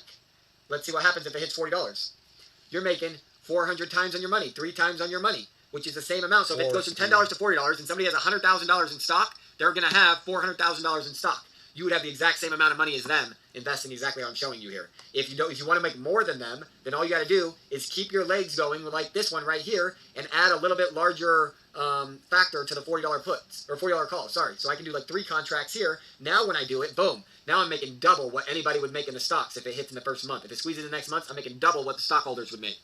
let's see what happens if it hits $40. You're making 400 times on your money, 3 times on your money, which is the same amount. So if it goes from $10 to $40, and somebody has $100,000 in stock, they're going to have $400,000 in stock. You would have the exact same amount of money as them, investing exactly how I'm showing you here. If you want to make more than them, then all you got to do is keep your legs going like this one right here, and add a little bit larger factor to the $40 puts or $40 calls. Sorry, so I can do like 3 contracts here. Now when I do it, boom. Now I'm making double what anybody would make in the stocks if it hits in the first month. If it squeezes in the next month, I'm making double what the stockholders would make.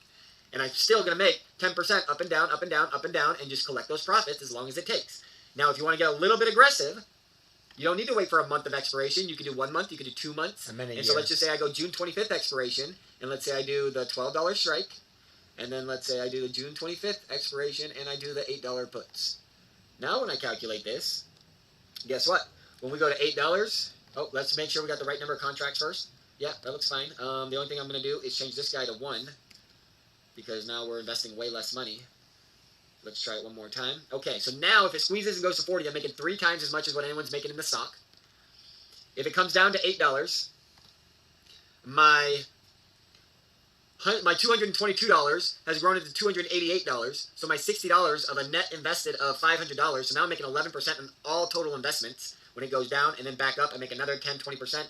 And I'm still going to make 10% up and down, up and down, up and down, and just collect those profits as long as it takes. Now, if you want to get a little bit aggressive, you don't need to wait for a month of expiration. You can do 1 month, you can do 2 months. And so let's just say I go June 25th expiration, and let's say I do the $12 strike, and then let's say I do the June 25th expiration, and I do the $8 puts. Now when I calculate this, guess what? When we go to $8, oh, let's make sure we got the right number of contracts first. Yeah, that looks fine. The only thing I'm going to do is change this guy to 1, because now we're investing way less money. Let's try it one more time. Okay, so now if it squeezes and goes to 40, I'm making 3 times as much as what anyone's making in the stock. If it comes down to $8, my $222 has grown into $288. So my $60 of a net invested of $500. So now I'm making 11% on all total investments. When it goes down and then back up, I make another 10, 20%.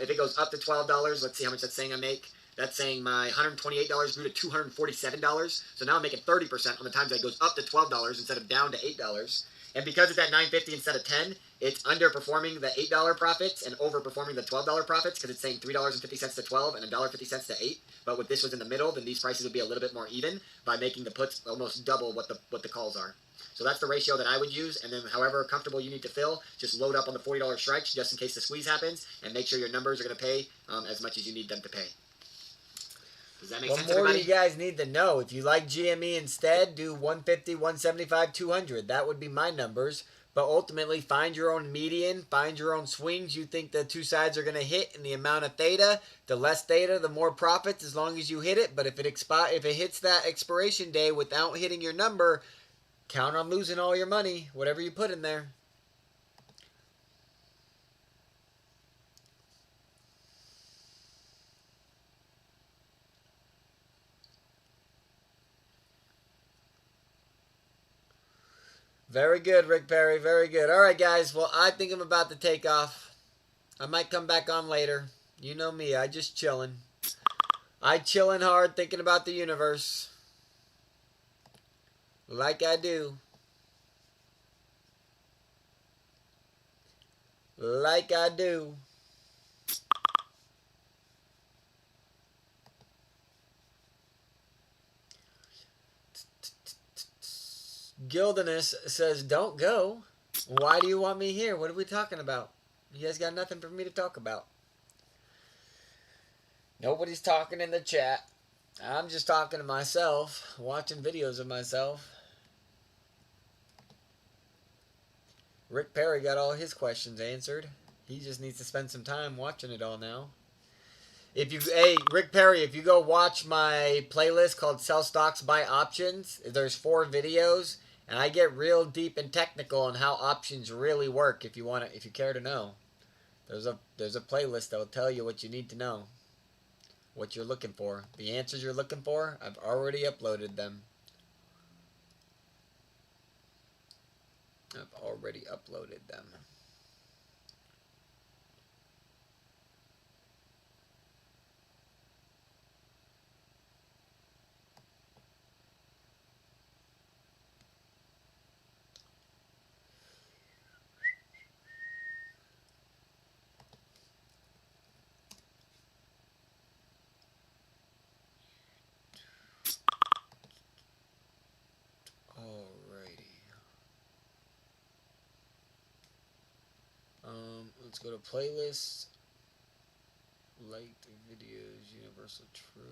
If it goes up to $12, let's see how much that's saying I make. That's saying my $128 grew to $247. So now I'm making 30% on the times that it goes up to $12 instead of down to $8. And because it's at $9.50 instead of $10, it's underperforming the $8 profits and overperforming the $12 profits because it's saying $3.50 to $12 and $1.50 to $8. But if this was in the middle, then these prices would be a little bit more even by making the puts almost double what the calls are. So that's the ratio that I would use, and then however comfortable you need to fill, just load up on the $40 strikes just in case the squeeze happens, and make sure your numbers are going to pay as much as you need them to pay. Does that make sense, What more do everybody? you guys need to know? If you like GME instead, do 150, 175, 200. That would be my numbers. But ultimately, find your own median, find your own swings you think the two sides are going to hit, and the amount of theta. The less theta, the more profits, as long as you hit it. But if it hits that expiration day without hitting your number, count on losing all your money, whatever you put in there. Very good, Rick Perry. Very good. All right, guys. Well, I think I'm about to take off. I might come back on later. You know me. I just chilling. I chilling hard thinking about the universe. Like I do. Like I do. Gildanus says, don't go. Why do you want me here? What are we talking about? You guys got nothing for me to talk about. Nobody's talking in the chat. I'm just talking to myself, watching videos of myself. Rick Perry got all his questions answered. He just needs to spend some time watching it all now. Hey, Rick Perry, if you go watch my playlist called Sell Stocks, Buy Options, there's 4 videos, and I get real deep and technical on how options really work. If you care to know, there's a playlist that will tell you what you need to know, what you're looking for, the answers you're looking for. I've already uploaded them. I've already uploaded them. Let's go to playlists, liked videos, universal truth.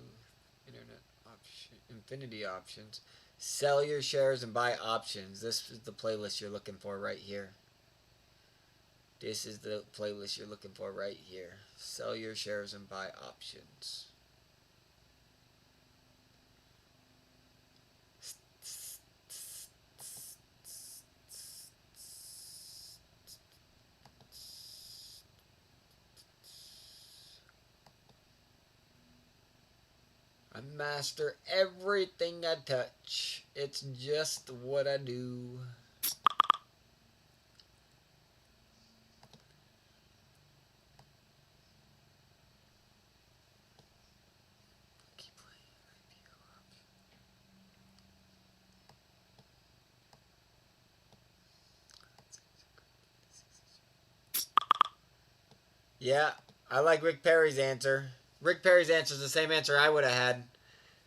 Internet option, infinity options. Sell your shares and buy options. This is the playlist you're looking for right here. This is the playlist you're looking for right here. Sell your shares and buy options. I master everything I touch. It's just what I do. Yeah, I like Rick Perry's answer. Rick Perry's answer is the same answer I would have had.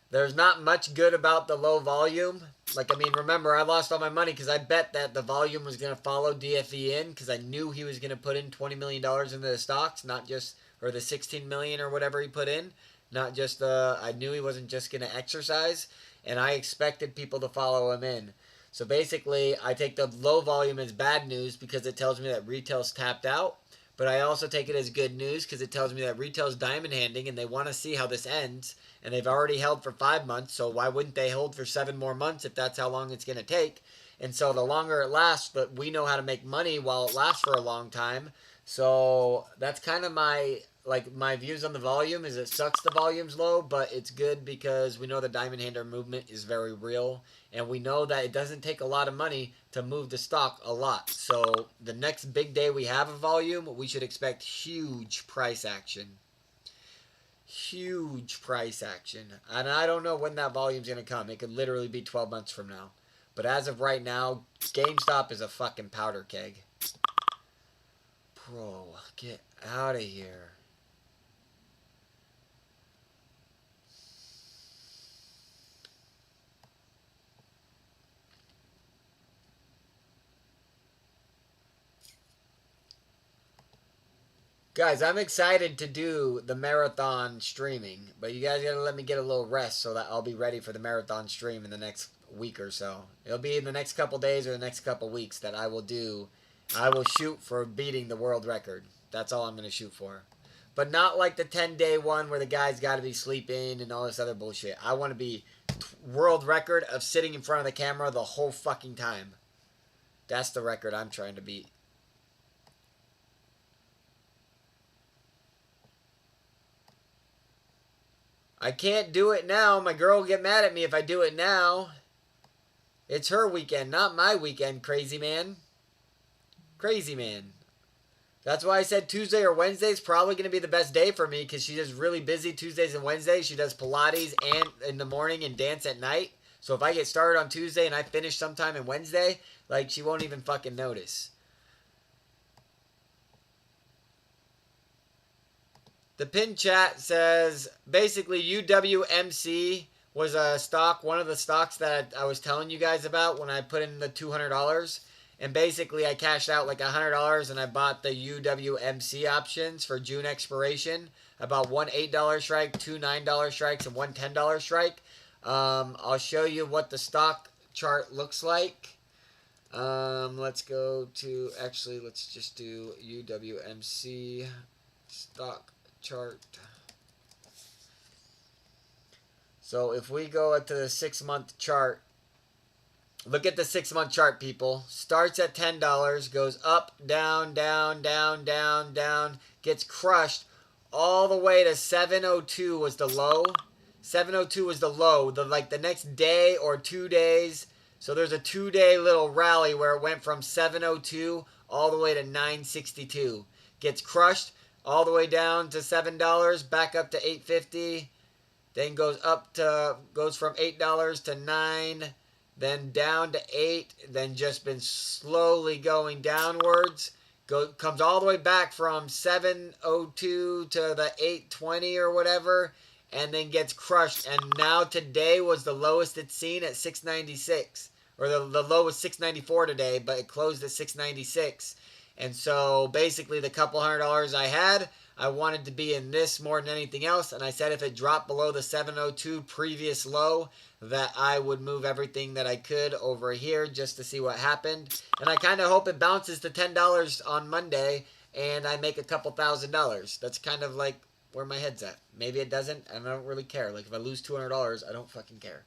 There's not much good about the low volume. Like, I mean, remember, I lost all my money because I bet that the volume was going to follow DFE in because I knew he was going to put in $20 million into the stocks, not just, or the 16 million or whatever he put in. Not just, I knew he wasn't just going to exercise, and I expected people to follow him in. So basically, I take the low volume as bad news because it tells me that retail's tapped out. But I also take it as good news because it tells me that retail's diamond handing and they want to see how this ends. And they've already held for 5 months, so why wouldn't they hold for 7 more months if that's how long it's going to take? And so the longer it lasts, but we know how to make money while it lasts for a long time. So that's kind of my views on the volume is it sucks the volume's low, but it's good because we know the diamond hander movement is very real. And we know that it doesn't take a lot of money to move the stock a lot. So the next big day we have a volume, we should expect huge price action. Huge price action. And I don't know when that volume's going to come. It could literally be 12 months from now. But as of right now, GameStop is a fucking powder keg. Bro, get out of here. Guys, I'm excited to do the marathon streaming, but you guys gotta let me get a little rest so that I'll be ready for the marathon stream in the next week or so. It'll be in the next couple days or the next couple weeks that I will shoot for beating the world record. That's all I'm gonna shoot for. But not like the 10-day one where the guy's gotta be sleeping and all this other bullshit. I want to be world record of sitting in front of the camera the whole fucking time. That's the record I'm trying to beat. I can't do it now. My girl will get mad at me if I do it now. It's her weekend, not my weekend, crazy man. Crazy man. That's why I said Tuesday or Wednesday is probably going to be the best day for me because she does really busy Tuesdays and Wednesdays. She does Pilates and in the morning and dance at night. So if I get started on Tuesday and I finish sometime in Wednesday, like she won't even fucking notice. The pin chat says, basically UWMC was a stock, one of the stocks that I was telling you guys about when I put in the $200. And basically I cashed out like $100 and I bought the UWMC options for June expiration. I bought one $8 strike, two $9 strikes, and one $10 strike. I'll show you what the stock chart looks like. Let's go to, actually, let's just do UWMC stock chart. So if we go to the 6-month chart, look at the 6-month chart, people. Starts at $10, goes up, down, down, down, down, down, gets crushed all the way to 702 was the low. 702 was the low. The next day or 2 days. So there's a 2-day little rally where it went from 702 all the way to 962. Gets crushed all the way down to $7, back up to $8.50. Then goes from $8 to $9, then down to $8, then just been slowly going downwards. Comes all the way back from 702 to the 820 or whatever, and then gets crushed. And now today was the lowest it's seen at 696, or the low was 694 today, but it closed at 696. And so basically the couple $100 I had, I wanted to be in this more than anything else, and I said if it dropped below the 702 previous low, that I would move everything that I could over here just to see what happened. And I kind of hope it bounces to $10 on Monday, and I make a couple $1,000s. That's kind of like where my head's at. Maybe it doesn't, and I don't really care. Like, if I lose $200, I don't fucking care.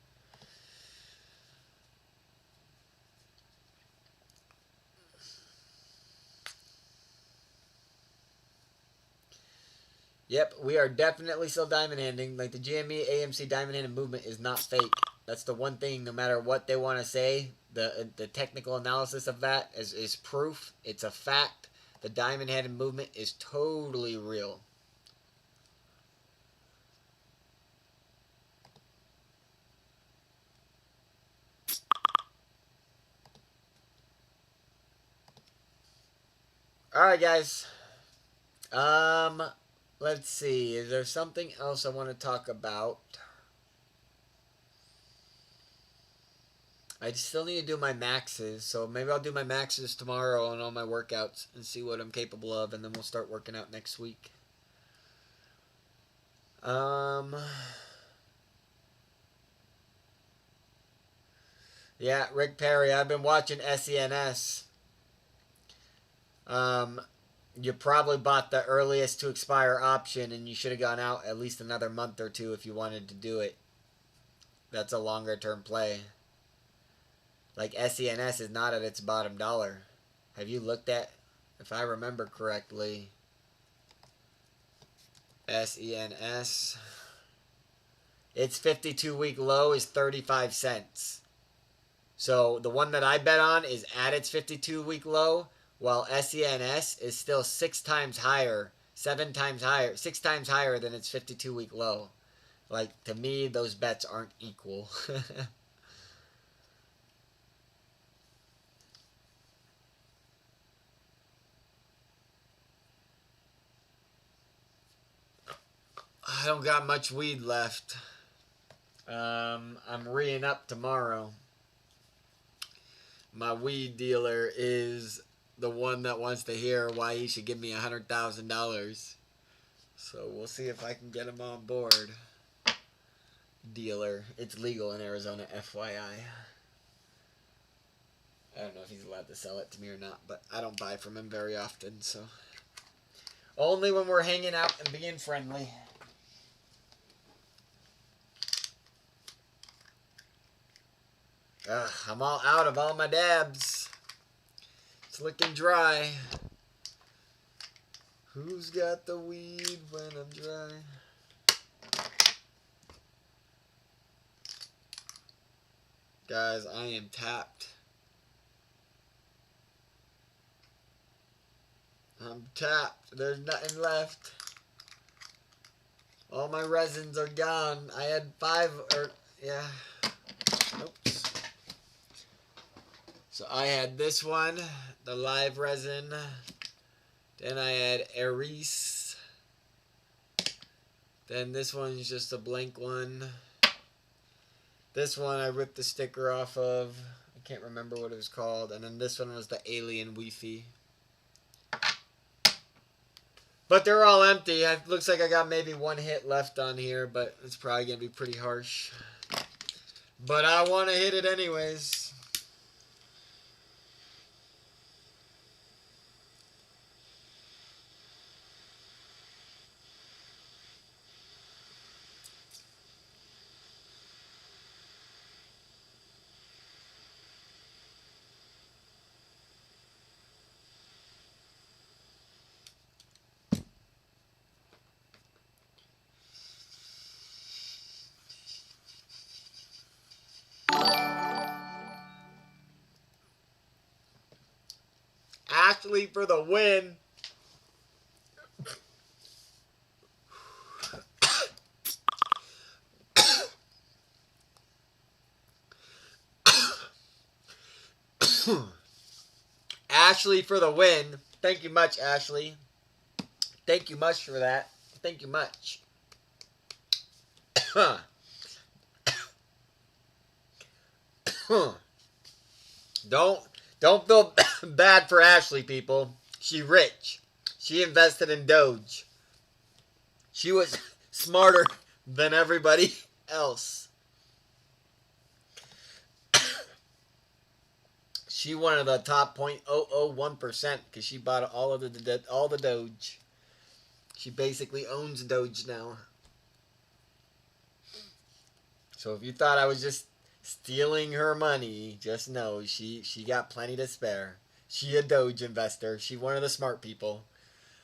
Yep, we are definitely still diamond handing. Like, the GME AMC diamond handing movement is not fake. That's the one thing, no matter what they want to say, the technical analysis of that is proof. It's a fact. The diamond handed movement is totally real. Alright, guys. Let's see. Is there something else I want to talk about? I still need to do my maxes, so maybe I'll do my maxes tomorrow on all my workouts and see what I'm capable of, and then we'll start working out next week. Yeah, Rick Perry, I've been watching SENS. You probably bought the earliest to expire option, and you should have gone out at least another month or two if you wanted to do it. That's a longer term play. Like, SENS is not at its bottom dollar. Have you looked at, if I remember correctly, SENS? Its 52-week low is 35 cents. So the one that I bet on is at its 52-week low, while SENS is still 6 times higher than its 52-week low. Like, to me, those bets aren't equal. I don't got much weed left. I'm re-ing up tomorrow. My weed dealer is the one that wants to hear why he should give me $100,000. So we'll see if I can get him on board. Dealer. It's legal in Arizona, FYI. I don't know if he's allowed to sell it to me or not, but I don't buy from him very often, so. Only when we're hanging out and being friendly. I'm all out of all my dabs. It's looking dry. Who's got the weed when I'm dry? Guys, I am tapped. I'm tapped. There's nothing left. All my resins are gone. I had 5 or, yeah. Oops. So I had this one, the live resin. Then I had Aries. Then this one's just a blank one. This one I ripped the sticker off of. I can't remember what it was called. And then this one was the Alien Wi-Fi. But they're all empty. It looks like I got maybe 1 hit left on here, but it's probably going to be pretty harsh. But I want to hit it anyways. Ashley for the win. Ashley for the win. Thank you much, Ashley. Thank you much for that. Thank you much. Don't feel bad for Ashley, people. She rich. She invested in Doge. She was smarter than everybody else. She one of the top 0.001% because she bought all the Doge. She basically owns Doge now. So if you thought I was just stealing her money, just know she got plenty to spare. She a Doge investor. She one of the smart people.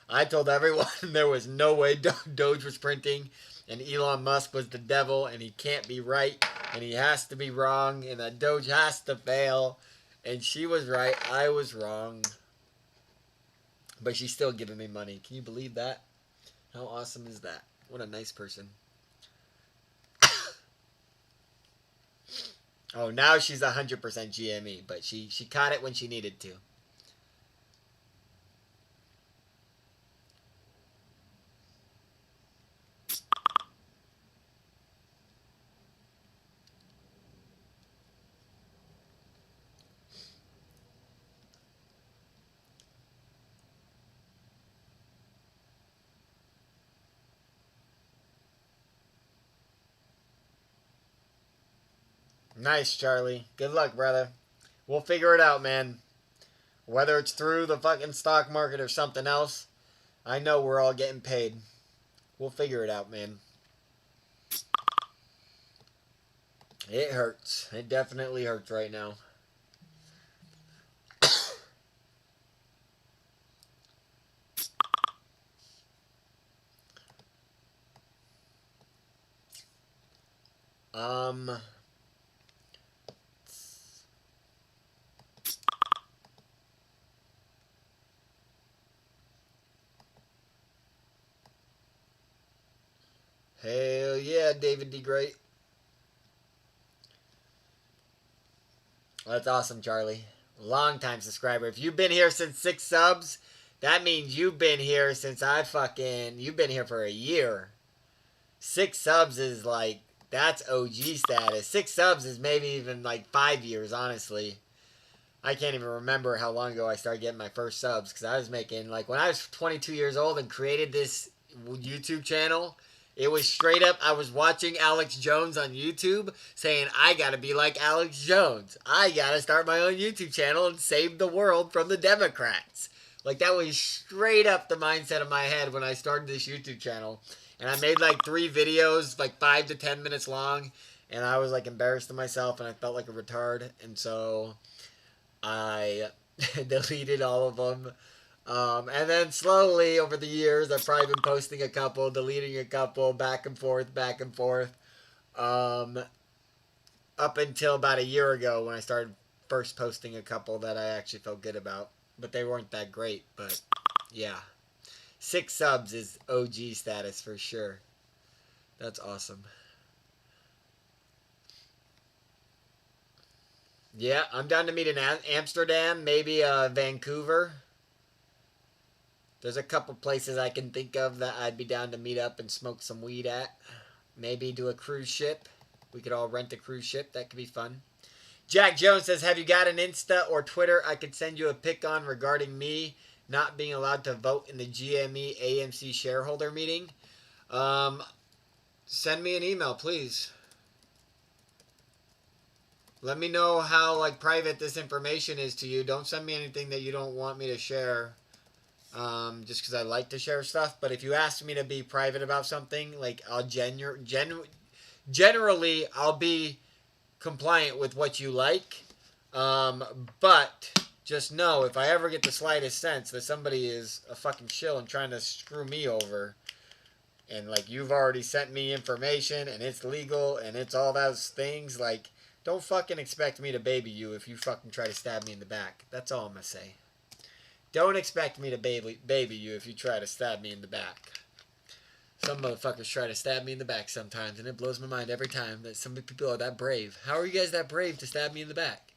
I told everyone there was no way Doge was printing, and Elon Musk was the devil, and he can't be right, and he has to be wrong, and that Doge has to fail. And she was right. I was wrong. But she's still giving me money. Can you believe that? How awesome is that? What a nice person. Oh, now she's 100% GME, but she caught it when she needed to. Nice, Charlie. Good luck, brother. We'll figure it out, man. Whether it's through the fucking stock market or something else, I know we're all getting paid. We'll figure it out, man. It hurts. It definitely hurts right now. Hell yeah, David D. Great. That's awesome, Charlie. Long time subscriber. If you've been here since 6 subs, that means you've been here since you've been here for a year. 6 subs is like, that's OG status. 6 subs is maybe even like 5 years, honestly. I can't even remember how long ago I started getting my first subs, because I was making, like, when I was 22 years old and created this YouTube channel, it was straight up, I was watching Alex Jones on YouTube saying, I gotta be like Alex Jones. I gotta start my own YouTube channel and save the world from the Democrats. Like, that was straight up the mindset of my head when I started this YouTube channel. And I made like 3 videos, like 5 to 10 minutes long. And I was like embarrassed of myself and I felt like a retard. And so I deleted all of them. And then slowly over the years, I've probably been posting a couple, deleting a couple, back and forth, back and forth. Up until about a year ago when I started first posting a couple that I actually felt good about. But they weren't that great, but yeah. 6 subs is OG status for sure. That's awesome. Yeah, I'm down to meet in Amsterdam, maybe Vancouver. There's a couple places I can think of that I'd be down to meet up and smoke some weed at. Maybe do a cruise ship. We could all rent a cruise ship. That could be fun. Jack Jones says, have you got an Insta or Twitter I could send you a pic on regarding me not being allowed to vote in the GME AMC shareholder meeting? Send me an email, please. Let me know how like private this information is to you. Don't send me anything that you don't want me to share. Just because I like to share stuff. But if you ask me to be private about something, like I'll generally I'll be compliant with what you like. But just know if I ever get the slightest sense that somebody is a fucking shill and trying to screw me over, and like you've already sent me information and it's legal and it's all those things, like don't fucking expect me to baby you if you fucking try to stab me in the back. That's all I'm gonna say. Don't expect me to baby you if you try to stab me in the back. Some motherfuckers try to stab me in the back sometimes, and it blows my mind every time that some people are that brave. How are you guys that brave to stab me in the back?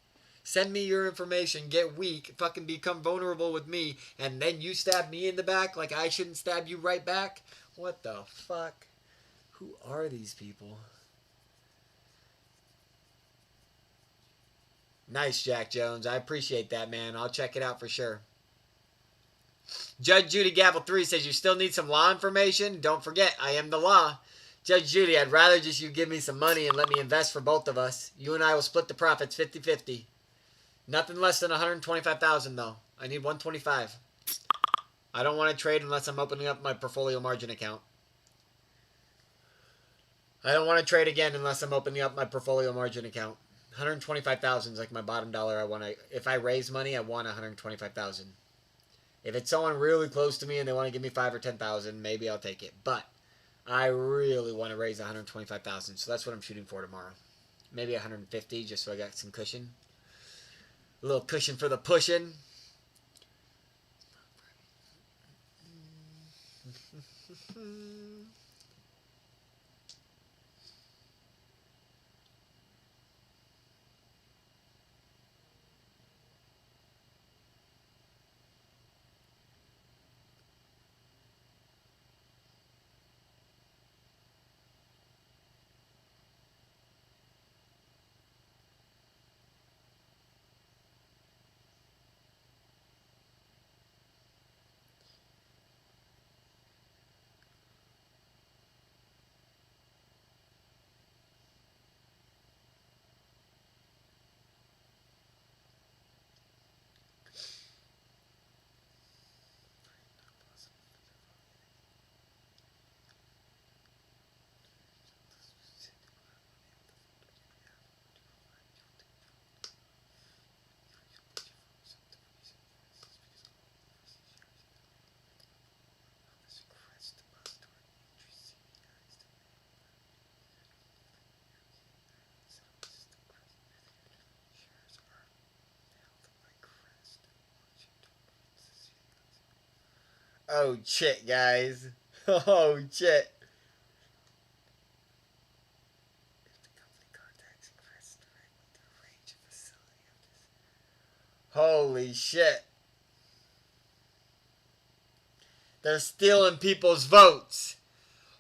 Send me your information, get weak, fucking become vulnerable with me, and then you stab me in the back like I shouldn't stab you right back? What the fuck? Who are these people? Nice, Jack Jones. I appreciate that, man. I'll check it out for sure. Judge Judy Gavel 3 says you still need some law information. Don't forget, I am the law. Judge Judy, I'd rather just you give me some money and let me invest for both of us. You and I will split the profits 50-50. Nothing less than $125,000 though. I need $125,000. I don't want to trade unless I'm opening up my portfolio margin account. I don't want to trade again unless I'm opening up my portfolio margin account. $125,000 is like my bottom dollar. If I raise money, I want $125,000. If it's someone really close to me and they want to give me $5,000 or $10,000, maybe I'll take it. But I really want to raise $125,000, so that's what I'm shooting for tomorrow. Maybe $150,000 just so I got some cushion. A little cushion for the pushing. Oh shit, guys. Oh shit. Holy shit. They're stealing people's votes.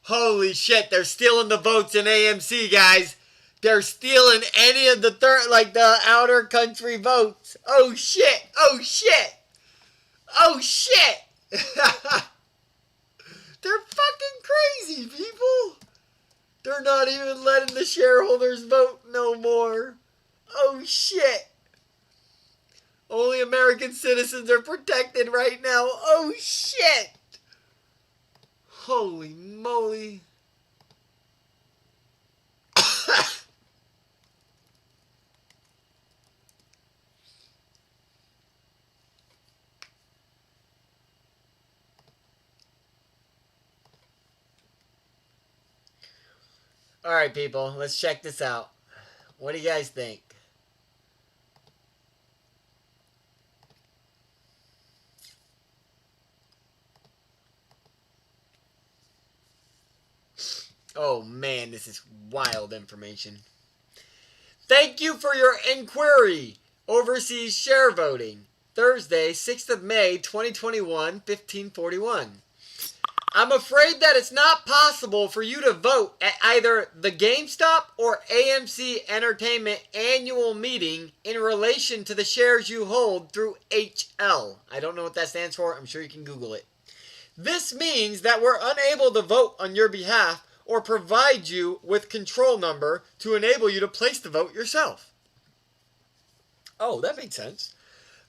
Holy shit, they're stealing the votes in AMC, guys. They're stealing any of the the outer country votes. Oh shit. Oh shit. Oh shit. They're fucking crazy, people. They're not even letting the shareholders vote no more. Oh shit. Only American citizens are protected right now. Oh shit. Holy moly. Alright, people, let's check this out. What do you guys think? Oh man, this is wild information. Thank you for your inquiry. Overseas share voting. Thursday, 6th of May, 2021, 1541. I'm afraid that it's not possible for you to vote at either the GameStop or AMC Entertainment annual meeting in relation to the shares you hold through HL. I don't know what that stands for. I'm sure you can Google it. This means that we're unable to vote on your behalf or provide you with control number to enable you to place the vote yourself. Oh, that makes sense.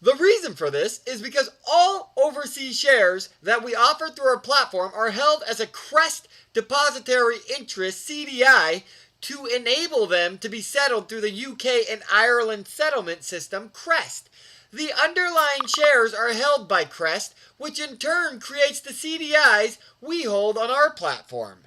The reason for this is because all overseas shares that we offer through our platform are held as a Crest Depository Interest CDI to enable them to be settled through the UK and Ireland settlement system, Crest. The underlying shares are held by Crest, which in turn creates the CDIs we hold on our platform.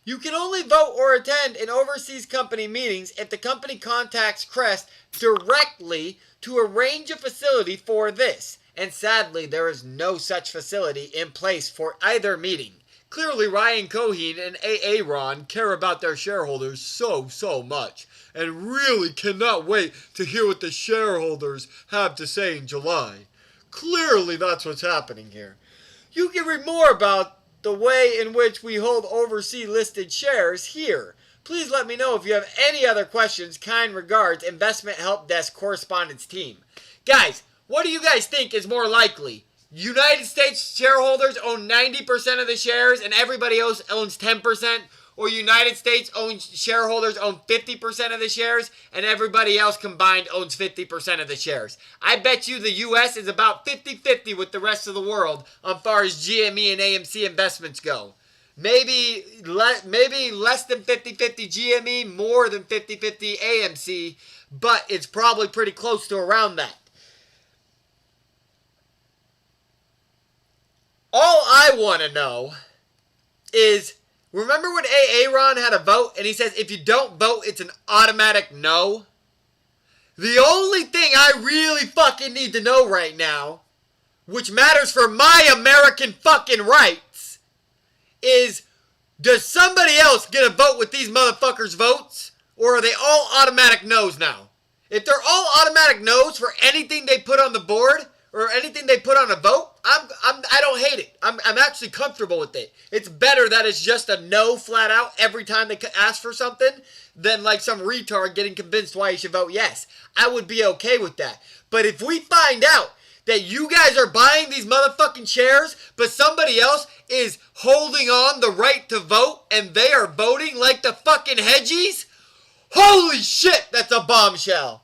You can only vote or attend in overseas company meetings if the company contacts Crest directly to arrange a facility for this. And sadly, there is no such facility in place for either meeting. Clearly, Ryan Coheen and Aaron care about their shareholders so much and really cannot wait to hear what the shareholders have to say in July. Clearly, that's what's happening here. You can read more about the way in which we hold overseas listed shares here. Please let me know if you have any other questions. Kind regards, Investment Help Desk Correspondence Team. Guys, what do you guys think is more likely? United States shareholders own 90% of the shares and everybody else owns 10%, or United States shareholders own 50% of the shares and everybody else combined owns 50% of the shares. I bet you the U.S. is about 50-50 with the rest of the world as far as GME and AMC investments go. Maybe less than 50-50 GME, more than 50-50 AMC, but it's probably pretty close to around that. All I want to know is, remember when Aaron had a vote and he says if you don't vote, it's an automatic no? The only thing I really fucking need to know right now, which matters for my American fucking rights, is does somebody else get a vote with these motherfuckers' votes? Or are they all automatic no's now? If they're all automatic no's for anything they put on the board, or anything they put on a vote, I don't hate it. I'm actually comfortable with it. It's better that it's just a no flat out every time they ask for something than like some retard getting convinced why you should vote yes. I would be okay with that. But if we find out that you guys are buying these motherfucking shares, but somebody else is holding on the right to vote and they are voting like the fucking hedgies, holy shit, that's a bombshell.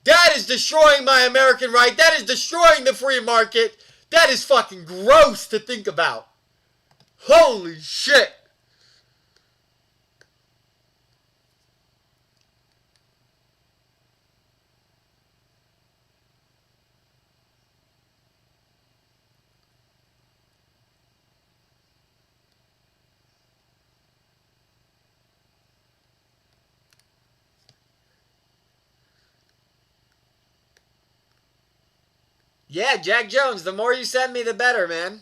That is destroying my American right. That is destroying the free market. That is fucking gross to think about. Holy shit. Yeah, Jack Jones, the more you send me, the better, man.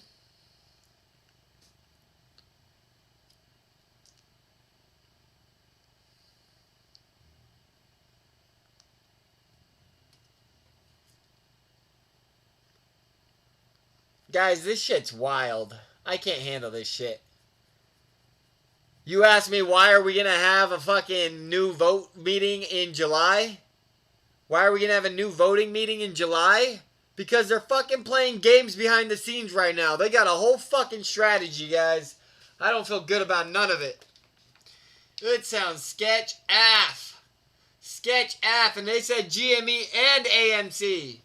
Guys, this shit's wild. I can't handle this shit. You asked me why are we going to have a fucking new vote meeting in July? Why are we going to have a new voting meeting in July? Because they're fucking playing games behind the scenes right now. They got a whole fucking strategy, guys. I don't feel good about none of it. It sounds sketch AF. Sketch AF. And they said GME and AMC.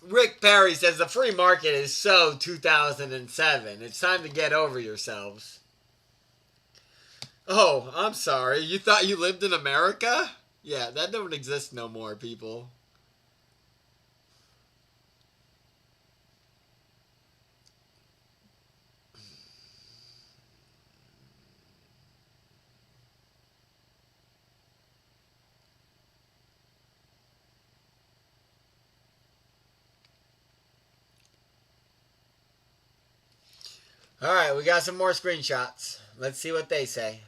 Rick Perry says the free market is so 2007. It's time to get over yourselves. Oh, I'm sorry. You thought you lived in America? Yeah, that don't exist no more, people. Alright, we got some more screenshots. Let's see what they say.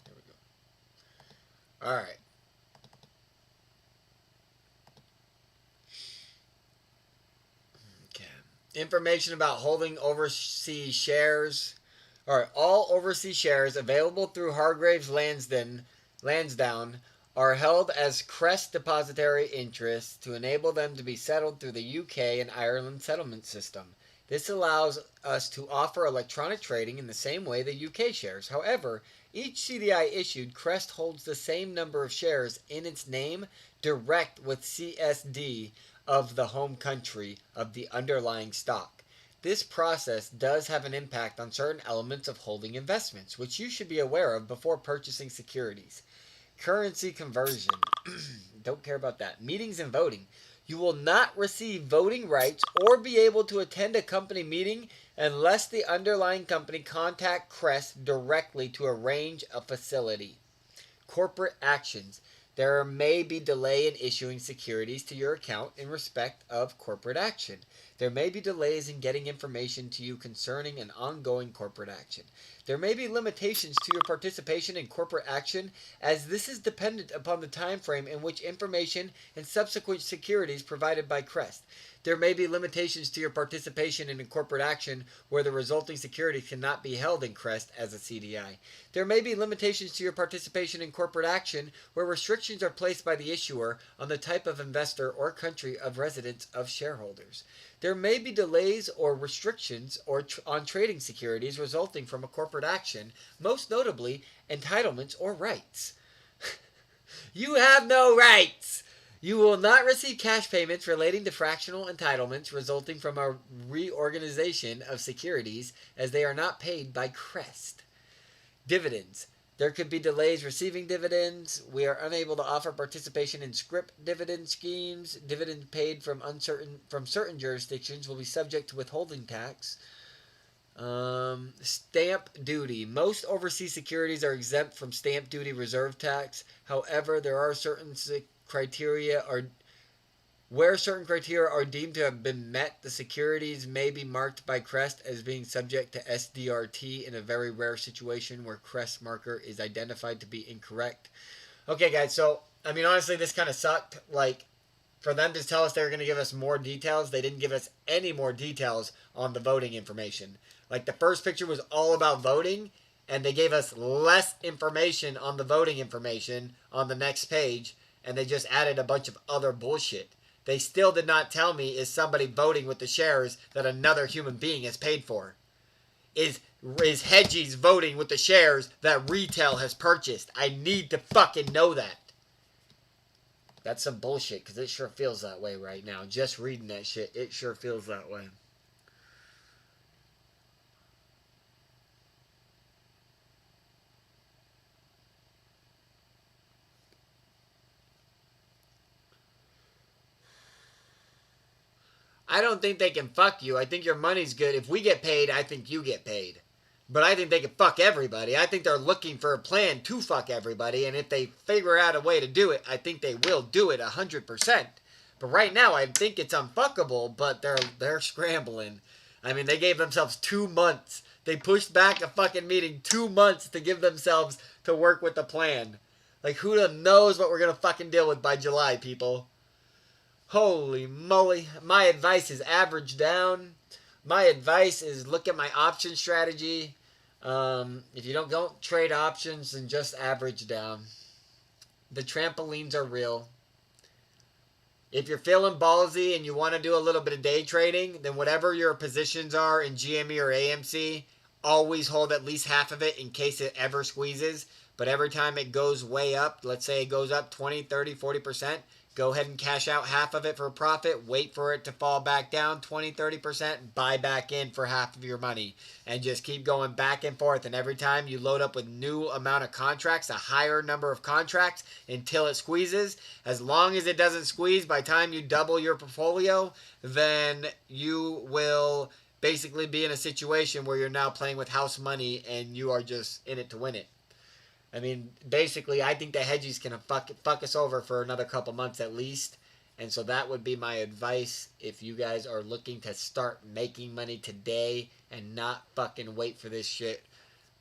Here we go. Alright. Information about holding overseas shares. Alright, all overseas shares available through Hargraves Lansdowne are held as Crest depository interests to enable them to be settled through the UK and Ireland settlement system. This allows us to offer electronic trading in the same way the UK shares. However, each CDI issued, Crest holds the same number of shares in its name direct with CSD of the home country of the underlying stock. This process does have an impact on certain elements of holding investments, which you should be aware of before purchasing securities. Currency conversion. Don't care about that. Meetings and voting. You will not receive voting rights or be able to attend a company meeting unless the underlying company contact Crest directly to arrange a facility. Corporate actions. There may be delay in issuing securities to your account in respect of corporate action. There may be delays in getting information to you concerning an ongoing corporate action. There may be limitations to your participation in corporate action, as this is dependent upon the time frame in which information and subsequent securities provided by Crest. There may be limitations to your participation in a corporate action where the resulting securities cannot be held in Crest as a CDI. There may be limitations to your participation in corporate action where restrictions are placed by the issuer on the type of investor or country of residence of shareholders. There may be delays or restrictions on trading securities resulting from a corporate action, most notably entitlements or rights. You have no rights! You will not receive cash payments relating to fractional entitlements resulting from a reorganization of securities, as they are not paid by Crest. Dividends. There could be delays receiving dividends. We are unable to offer participation in scrip dividend schemes. Dividends paid from certain jurisdictions will be subject to withholding tax. Stamp duty. Most overseas securities are exempt from stamp duty reserve tax. However, there are certain criteria where certain criteria are deemed to have been met, the securities may be marked by Crest as being subject to SDRT in a very rare situation where Crest marker is identified to be incorrect. Okay, guys, so, I mean, honestly, this kind of sucked. Like, for them to tell us they were going to give us more details, they didn't give us any more details on the voting information. Like, the first picture was all about voting, and they gave us less information on the voting information on the next page, and they just added a bunch of other bullshit. They still did not tell me, is somebody voting with the shares that another human being has paid for? Is Hedgies voting with the shares that retail has purchased? I need to fucking know that. That's some bullshit, because it sure feels that way right now. Just reading that shit, it sure feels that way. I don't think they can fuck you. I think your money's good. If we get paid, I think you get paid. But I think they can fuck everybody. I think they're looking for a plan to fuck everybody. And if they figure out a way to do it, I think they will do it 100%. But right now, I think it's unfuckable, but they're scrambling. I mean, they gave themselves 2 months. They pushed back a fucking meeting 2 months to give themselves to work with the plan. Like, who knows what we're going to fucking deal with by July, people? Holy moly. My advice is average down. My advice is look at my option strategy. If you don't trade options, then just average down. The trampolines are real. If you're feeling ballsy and you want to do a little bit of day trading, then whatever your positions are in GME or AMC, always hold at least half of it in case it ever squeezes. But every time it goes way up, let's say it goes up 20, 30, 40%, go ahead and cash out half of it for a profit. Wait for it to fall back down 20, 30%. Buy back in for half of your money. And just keep going back and forth. And every time you load up with new amount of contracts, a higher number of contracts until it squeezes. As long as it doesn't squeeze, by the time you double your portfolio, then you will basically be in a situation where you're now playing with house money and you are just in it to win it. I mean, basically, I think the hedgies can fuck us over for another couple months at least. And so that would be my advice if you guys are looking to start making money today and not fucking wait for this shit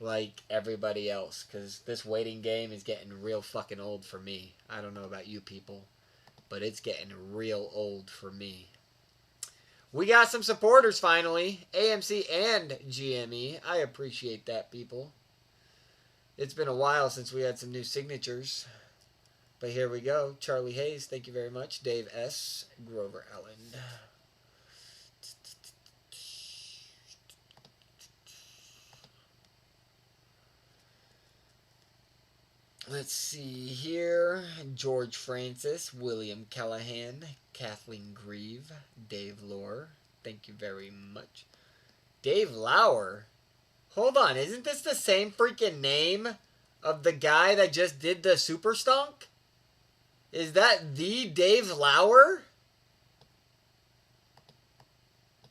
like everybody else. Because this waiting game is getting real fucking old for me. I don't know about you people, but it's getting real old for me. We got some supporters finally. AMC and GME. I appreciate that, people. It's been a while since we had some new signatures. But here we go. Charlie Hayes, thank you very much. Dave S. Grover Allen. Let's see here. George Francis, William Callahan, Kathleen Grieve, Dave Lohr. Thank you very much. Dave Lauer? Hold on, isn't this the same freaking name of the guy that just did the Super Stonk? Is that the Dave Lauer?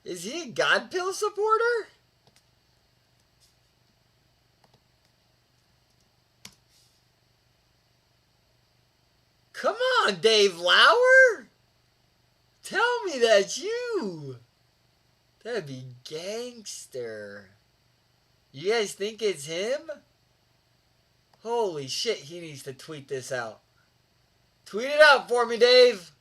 Is he a God Pill supporter? Come on, Dave Lauer! Tell me that's you! That'd be gangster. You guys think it's him? Holy shit, he needs to tweet this out. Tweet it out for me, Dave.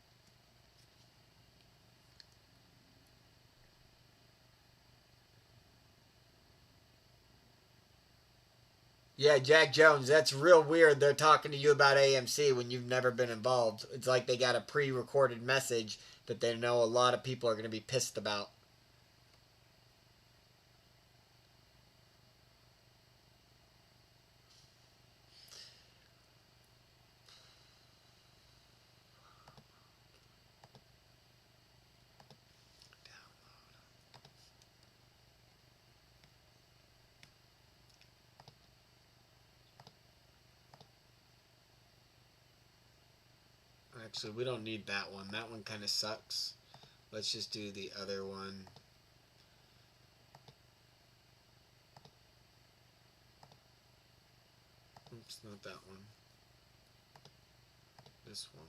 Yeah, Jack Jones, that's real weird. They're talking to you about AMC when you've never been involved. It's like they got a pre-recorded message that they know a lot of people are going to be pissed about. Actually, we don't need that one. That one kind of sucks. Let's just do the other one. Oops, not that one. This one.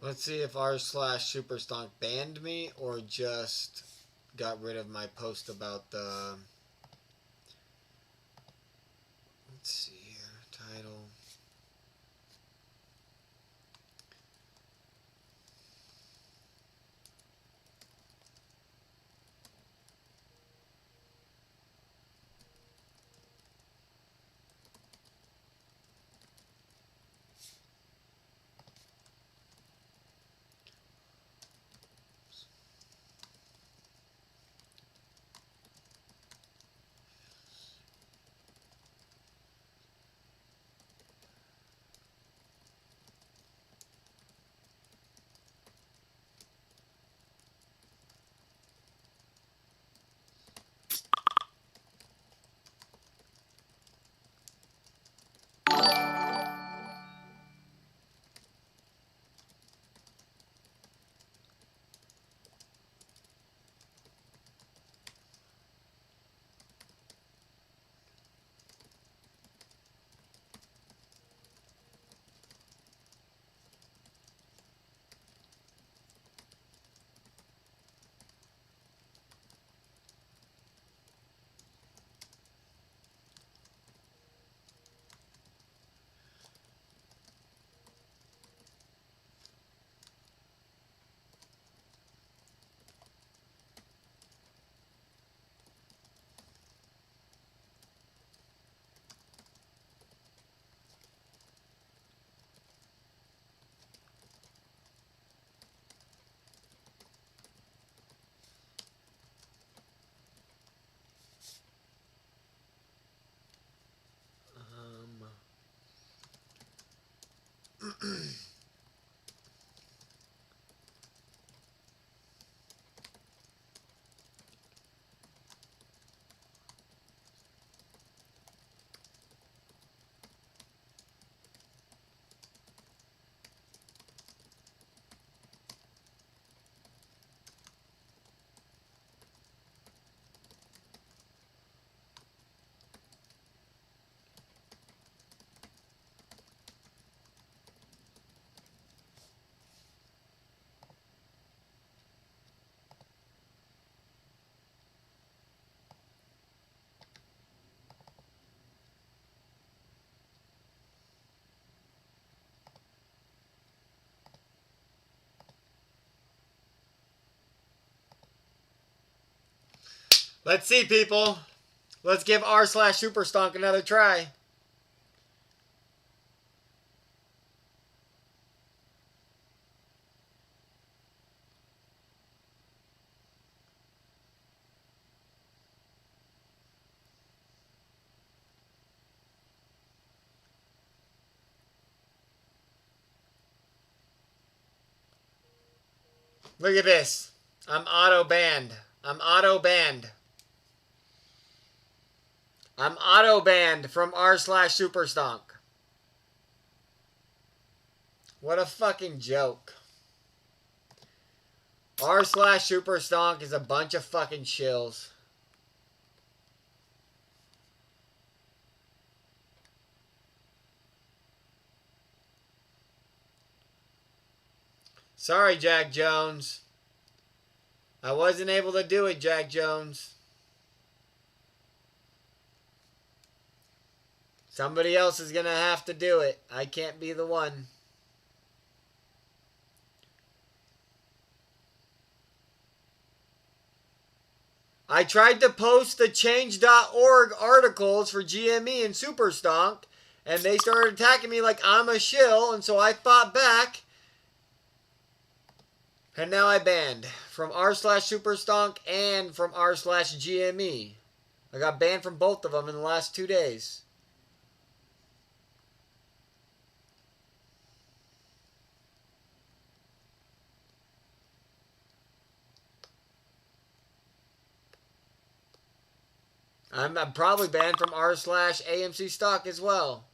Let's see if r/superstonk banned me or just got rid of my post about the... Let's see here. Title. Let's see, people. Let's give r/superstonk another try. Look at this. I'm auto banned. I'm auto banned. I'm auto banned from r/superstonk. What a fucking joke. r/superstonk is a bunch of fucking shills. Sorry, Jack Jones. I wasn't able to do it, Jack Jones. Somebody else is going to have to do it. I can't be the one. I tried to post the change.org articles for GME and Superstonk, and they started attacking me like I'm a shill, and so I fought back. And now I banned from r/superstonk and from r/GME. I got banned from both of them in the last 2 days. I'm probably banned from r/AMC stock as well.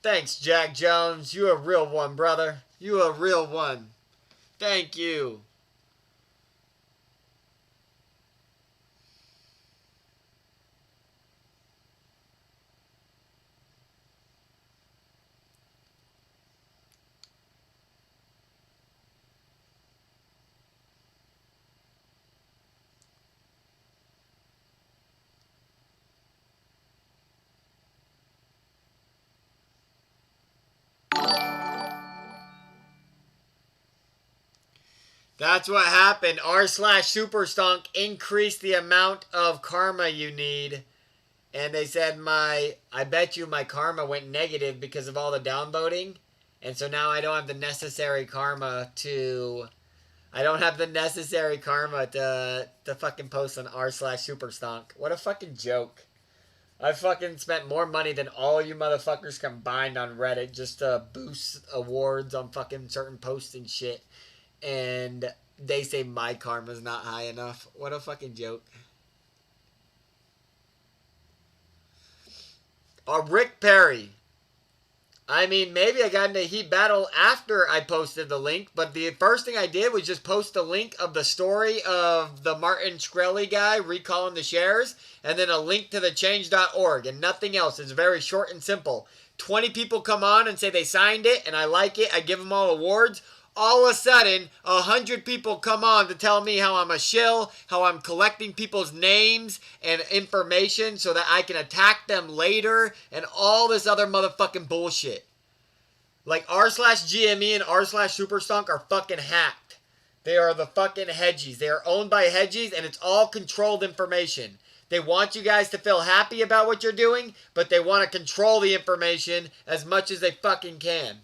Thanks, Jack Jones. You a real one, brother. You a real one. Thank you. That's what happened. r/superstonk increased the amount of karma you need. And they said I bet you my karma went negative because of all the downvoting. And so now I don't have the necessary karma to... I don't have the necessary karma to fucking post on r/superstonk. What a fucking joke. I fucking spent more money than all you motherfuckers combined on Reddit just to boost awards on fucking certain posts and shit. And they say my karma's not high enough. What a fucking joke. Rick Perry. I mean, maybe I got into a heat battle after I posted the link, but the first thing I did was just post the link of the story of the Martin Shkreli guy recalling the shares, and then a link to the change.org, and nothing else. It's very short and simple. 20 people come on and say they signed it, and I like it. I give them all awards. All of a sudden, 100 people come on to tell me how I'm a shill, how I'm collecting people's names and information so that I can attack them later, and all this other motherfucking bullshit. Like r/GME and r/superstonk are fucking hacked. They are the fucking hedgies. They are owned by hedgies, and it's all controlled information. They want you guys to feel happy about what you're doing, but they want to control the information as much as they fucking can.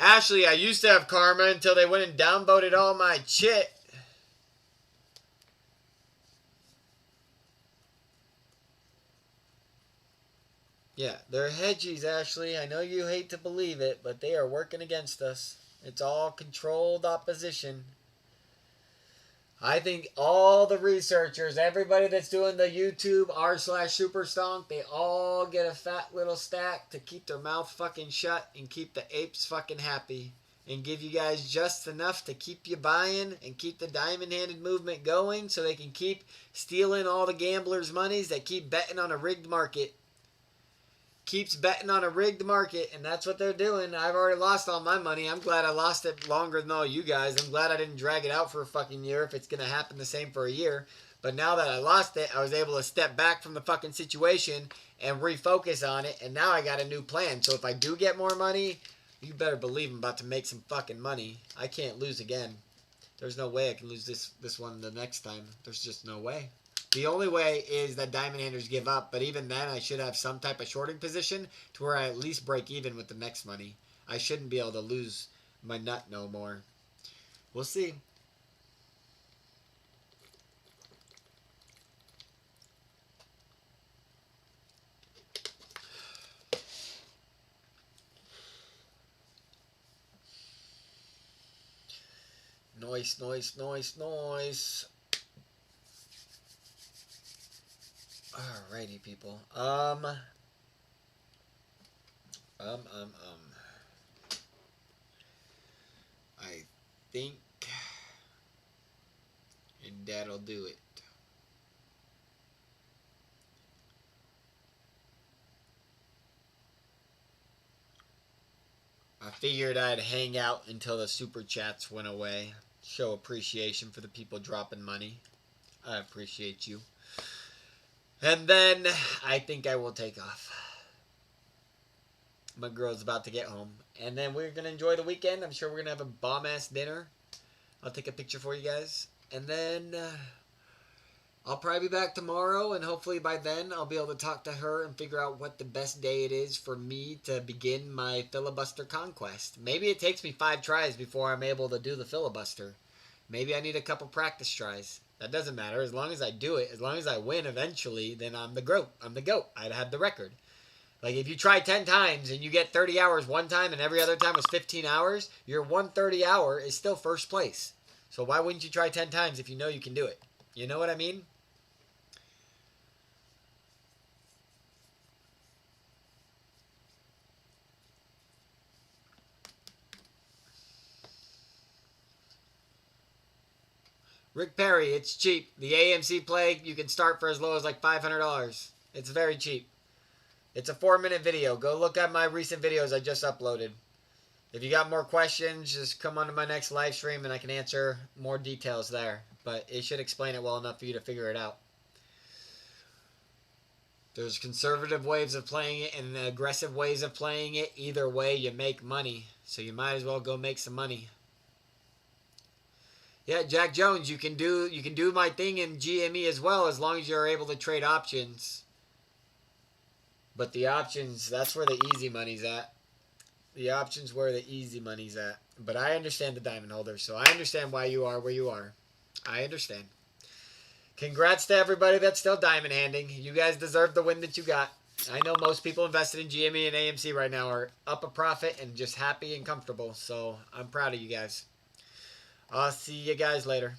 Ashley, I used to have karma until they went and downvoted all my shit. Yeah, they're hedgies, Ashley. I know you hate to believe it, but they are working against us. It's all controlled opposition. I think all the researchers, everybody that's doing the YouTube r/superstonk, they all get a fat little stack to keep their mouth fucking shut and keep the apes fucking happy. And give you guys just enough to keep you buying and keep the diamond-handed movement going so they can keep stealing all the gamblers' monies that keep betting on a rigged market. Keeps betting on a rigged market, and that's what they're doing. I've already lost all my money. I'm glad I lost it longer than all you guys. I'm glad I didn't drag it out for a fucking year if it's going to happen the same for a year. But now that I lost it, I was able to step back from the fucking situation and refocus on it. And now I got a new plan. So if I do get more money, you better believe I'm about to make some fucking money. I can't lose again. There's no way I can lose this one the next time. There's just no way. The only way is that diamond handers give up. But even then, I should have some type of shorting position to where I at least break even with the next money. I shouldn't be able to lose my nut no more. We'll see. Noise, noise, noise, noise. Alrighty, people. I think, and that'll do it. I figured I'd hang out until the super chats went away. Show appreciation for the people dropping money. I appreciate you. And then I think I will take off. My girl's about to get home. And then we're going to enjoy the weekend. I'm sure we're going to have a bomb-ass dinner. I'll take a picture for you guys. And then I'll probably be back tomorrow. And hopefully by then I'll be able to talk to her and figure out what the best day it is for me to begin my filibuster conquest. Maybe it takes me 5 tries before I'm able to do the filibuster. Maybe I need a couple practice tries. That doesn't matter. As long as I do it, as long as I win eventually, then I'm the GOAT. I'm the GOAT. I'd have the record. Like, if you try 10 times and you get 30 hours one time and every other time was 15 hours, your 130 hour is still first place. So why wouldn't you try 10 times if you know you can do it? You know what I mean? Rick Perry, it's cheap. The AMC play, you can start for as low as like $500. It's very cheap. It's a 4-minute video. Go look at my recent videos I just uploaded. If you got more questions, just come on to my next live stream and I can answer more details there. But it should explain it well enough for you to figure it out. There's conservative ways of playing it and aggressive ways of playing it. Either way, you make money. So you might as well go make some money. Yeah, Jack Jones, you can do my thing in GME as well as long as you're able to trade options. But the options, that's where the easy money's at. The options where the easy money's at. But I understand the diamond holders, so I understand why you are where you are. I understand. Congrats to everybody that's still diamond handing. You guys deserve the win that you got. I know most people invested in GME and AMC right now are up a profit and just happy and comfortable. So I'm proud of you guys. I'll see you guys later.